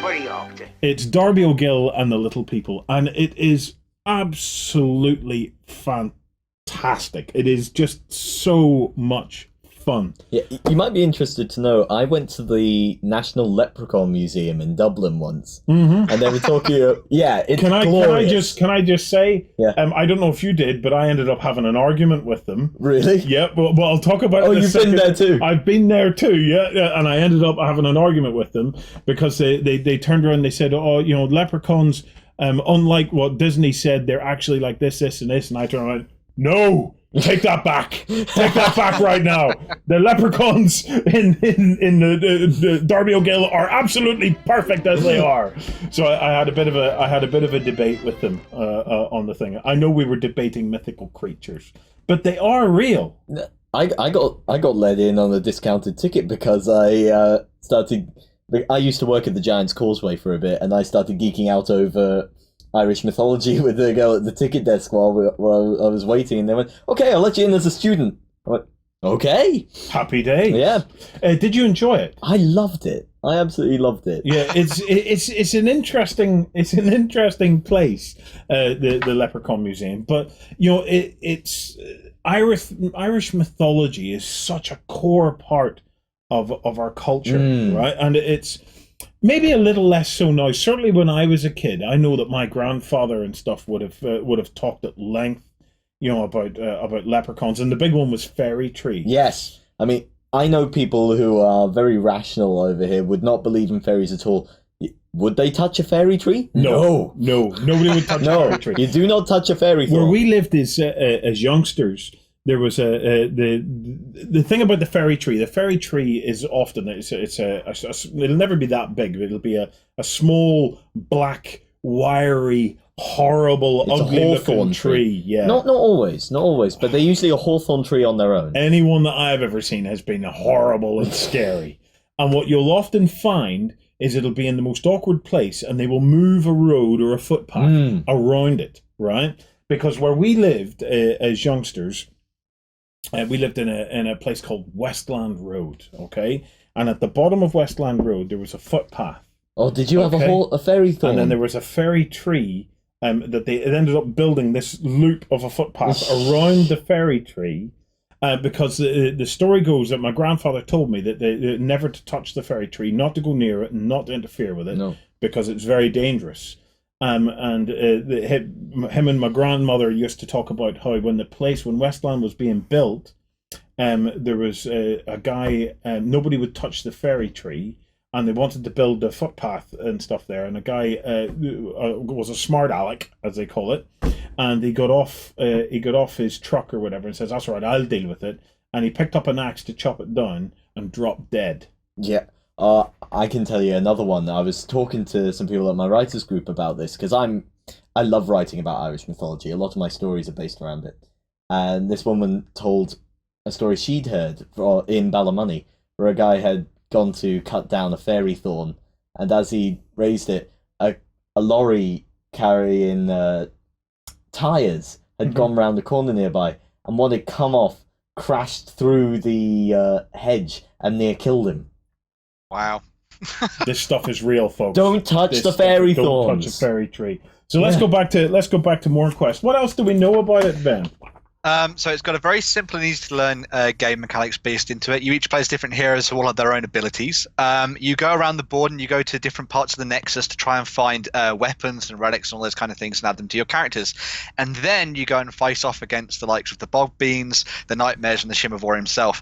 What are you up to? It's Darby O'Gill and the Little People, and it is absolutely fantastic. It is just so much fun. Yeah, you might be interested to know, I went to the National Leprechaun Museum in Dublin once, and they were talking. It's glorious. Can I just say? Yeah. I don't know if you did, but I ended up having an argument with them. Really? Yeah. But I'll talk about. Oh, it in a you've second. been there too. I've been there too. Yeah. And I ended up having an argument with them because they turned around and they said, "Oh, leprechauns, unlike what Disney said, they're actually like this, and this." And I turned around, "No. Take that back! Take that back right now! The leprechauns in the Darby O'Gill are absolutely perfect as they are." So I had a bit of a debate with them on the thing. I know we were debating mythical creatures, but they are real. I got let in on a discounted ticket because I used to work at the Giant's Causeway for a bit, and I started geeking out over Irish mythology with the girl at the ticket desk while I was waiting, and they went, "Okay, I'll let you in as a student." I went, "Okay." Happy days. Yeah. Did you enjoy it? I loved it. I absolutely loved it. Yeah, it's an interesting place, the Leprechaun Museum. But it's Irish mythology is such a core part of our culture, right? And it's maybe a little less so now. Certainly when I was a kid, I know that my grandfather and stuff would have talked at length, about leprechauns, and the big one was fairy tree. Yes, I mean, I know people who are very rational over here would not believe in fairies at all. Would they touch a fairy tree? No, nobody would touch a fairy tree. You do not touch a fairy tree. Where we lived as youngsters, there was the thing about the fairy tree. The fairy tree is often it'll never be that big. It'll be a small, black, wiry, horrible, ugly-looking tree. Yeah, not always, but they're usually a hawthorn tree on their own. Anyone that I've ever seen has been horrible and scary. And what you'll often find is it'll be in the most awkward place, and they will move a road or a footpath around it, right? Because where we lived as youngsters. We lived in a place called Westland Road, okay? And at the bottom of Westland Road, there was a footpath. Oh, did you have a fairy thorn? And then there was a fairy tree that they ended up building this loop of a footpath around the fairy tree because the story goes that my grandfather told me that they never to touch the fairy tree, not to go near it, and not to interfere with it, because it's very dangerous. Him and my grandmother used to talk about how when Westland was being built, there was a guy, nobody would touch the fairy tree, and they wanted to build a footpath and stuff there, and a guy was a smart aleck, as they call it, and he got off his truck or whatever and says, "That's all right, I'll deal with it," and he picked up an axe to chop it down and dropped dead. Yeah. I can tell you another one. I was talking to some people at my writers group about this because I love writing about Irish mythology. A lot of my stories are based around it. And this woman told a story she'd heard in Ballymoney where a guy had gone to cut down a fairy thorn, and as he raised it, a lorry carrying tyres had gone round the corner nearby, and one had come off, crashed through the hedge, and near killed him. Wow. This stuff is real, folks. Don't touch This the stuff- fairy Don't thorns. touch a fairy tree. So let's go back to Mornquest. What else do we know about it, Ben? So it's got a very simple and easy to learn game mechanics based into it. You each play as different heroes who all have their own abilities. You go around the board and you go to different parts of the Nexus to try and find weapons and relics and all those kind of things and add them to your characters. And then you go and face off against the likes of the Bog Beans, the Nightmares, and the Shimmervor himself.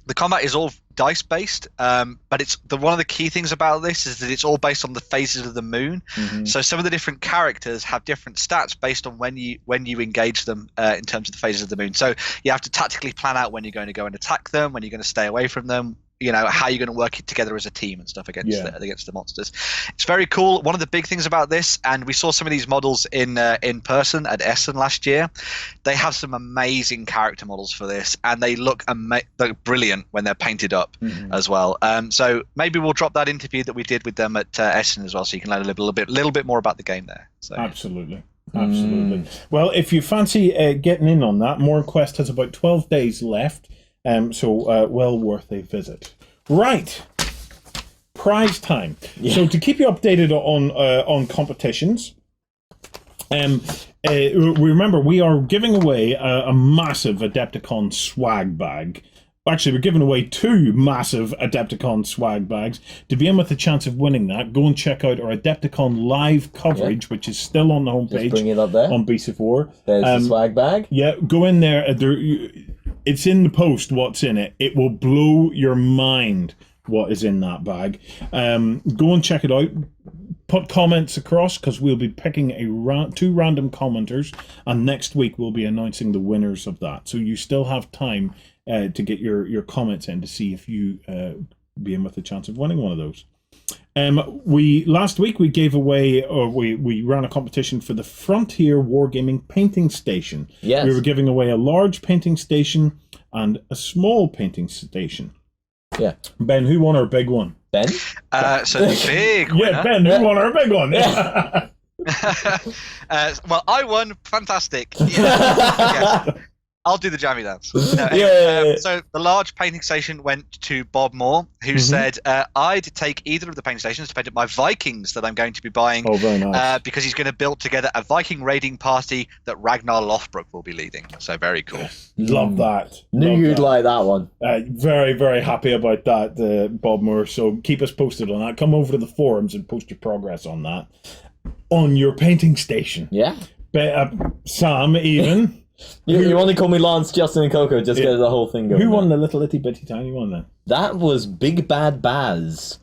The combat is all dice based, but it's one of the key things about this is that it's all based on the phases of the moon. So some of the different characters have different stats based on when you engage them in terms of the phases of the moon. So you have to tactically plan out when you're going to go and attack them, when you're going to stay away from them, how you're going to work it together as a team and stuff against the monsters. It's very cool. One of the big things about this, and we saw some of these models in person at Essen last year, they have some amazing character models for this, and they look brilliant when they're painted up as well. So maybe we'll drop that interview that we did with them at Essen as well, so you can learn a little bit more about the game there. So. Absolutely. Well, if you fancy getting in on that, Mornquest has about 12 days left. So well worth a visit. Right, prize time. So to keep you updated on competitions, remember we are giving away a massive Adepticon swag bag. Actually, we're giving away 2 massive Adepticon swag bags. To be in with a chance of winning that, go and check out our Adepticon live coverage, which is still on the homepage. Just bring it up there. On Beast of War. There's the swag bag. Yeah, go in there. It's in the post what's in it. It will blow your mind what is in that bag. Go and check it out. Put comments across because we'll be picking 2 random commenters, and next week we'll be announcing the winners of that. So you still have time to get your comments in to see if you be in with a chance of winning one of those. Last week we gave away, or we ran a competition for the Frontier Wargaming painting station. Yes. We were giving away a large painting station and a small painting station. Yeah. Ben, who won our big one? Ben? So the big winner. Yeah, Ben, who won our big one? Well, I won. Fantastic. Yeah. I'll do the jammy dance. No, anyway, so the large painting station went to Bob Moore, who said, I'd take either of the painting stations to paint up my Vikings that I'm going to be buying. Oh, very nice. Because he's going to build together a Viking raiding party that Ragnar Lothbrok will be leading. So very cool. Love that. Knew you'd like that one. Very, very happy about that, Bob Moore. So keep us posted on that. Come over to the forums and post your progress on that. On your painting station. Yeah. Sam, even... You only call me Lance, Justin, and Coco just get the whole thing going. Who won the little itty bitty tiny one then? That was Big Bad Baz.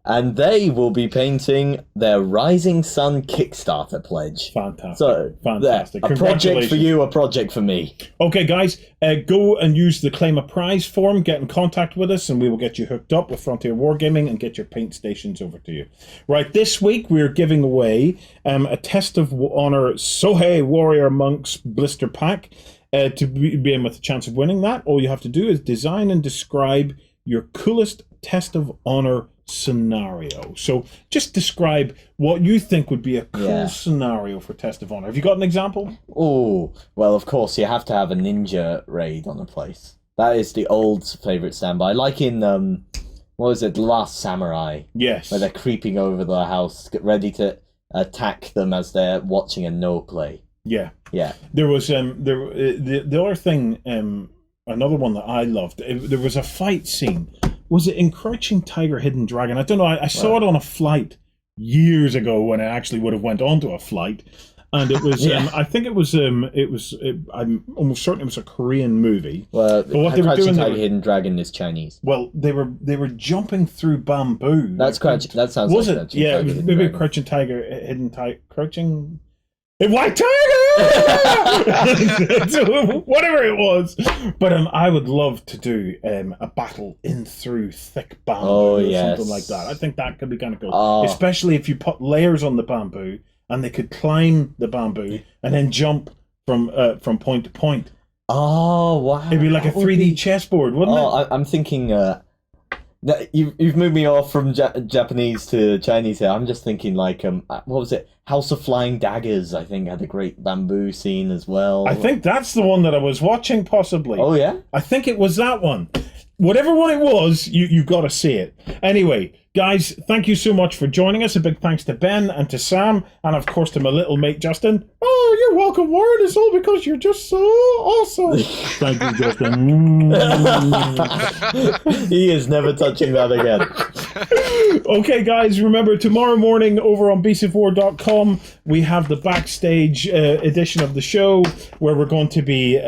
And they will be painting their Rising Sun Kickstarter pledge. Fantastic. So, fantastic. A project for you, a project for me. Okay, guys, go and use the Claim a Prize form, get in contact with us, and we will get you hooked up with Frontier Wargaming and get your paint stations over to you. Right, this week we're giving away a Test of Honor Sohae Warrior Monks blister pack. To be in with a chance of winning that, all you have to do is design and describe your coolest Test of Honor scenario. So just describe what you think would be a cool scenario for Test of Honor. Have you got an example? Oh, well, of course, you have to have a ninja raid on a place. That is the old favourite standby. Like in, what was it, The Last Samurai? Yes. Where they're creeping over the house, get ready to attack them as they're watching a no play. Yeah. Yeah. There was, the other thing, another one that I loved, there was a fight scene. Was it in Crouching Tiger, Hidden Dragon? I don't know. I saw it on a flight years ago when I actually would have went onto a flight, and it was. I think it was. I'm almost certain it was a Korean movie. Well, but what they were doing, Tiger, Hidden Dragon is Chinese. Well, they were jumping through bamboo. That's Crouching. That sounds. Was like it? Crouching Yeah, Tiger, it was Hidden maybe Dragon. Crouching Tiger, Hidden Tiger, Crouching. White Tiger! So, whatever it was. But I would love to do a battle in through thick bamboo or something like that. I think that could be kind of cool. Especially if you put layers on the bamboo and they could climb the bamboo and then jump from point to point. Oh, wow. It'd be like a 3D chessboard, wouldn't it? I'm thinking... You've moved me off from Japanese to Chinese here. I'm just thinking like what was it? House of Flying Daggers, I think, had a great bamboo scene as well. I think that's the one that I was watching, possibly. Oh yeah? I think it was that one. whatever one it was, you've got to see it. Anyway, guys, thank you so much for joining us. A big thanks to Ben and to Sam, and of course to my little mate Justin. Oh, you're welcome, Warren. It's all because you're just so awesome. Thank you, Justin. He is never touching that again. Okay, guys, remember tomorrow morning over on beastofwar.com we have the backstage edition of the show where we're going to be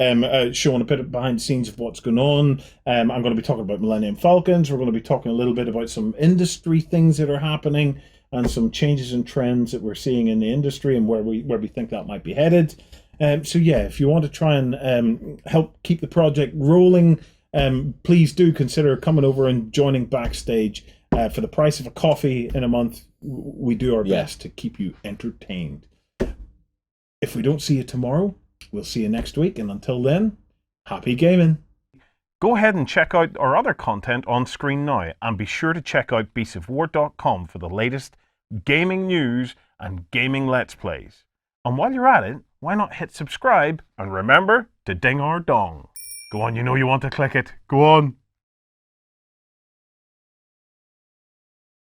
showing a bit of behind the scenes of what's going on. I'm going to be talking about Millennium Falcons. We're going to be talking a little bit about some industry things that are happening and some changes and trends that we're seeing in the industry and where we think that might be headed. So yeah, if you want to try and help keep the project rolling, please do consider coming over and joining backstage. For the price of a coffee in a month, we do our best to keep you entertained. If we don't see you tomorrow, we'll see you next week. And until then, happy gaming. Go ahead and check out our other content on screen now. And be sure to check out beastofwar.com for the latest gaming news and gaming Let's Plays. And while you're at it, why not hit subscribe and remember to ding our dong. Go on, you know you want to click it. Go on.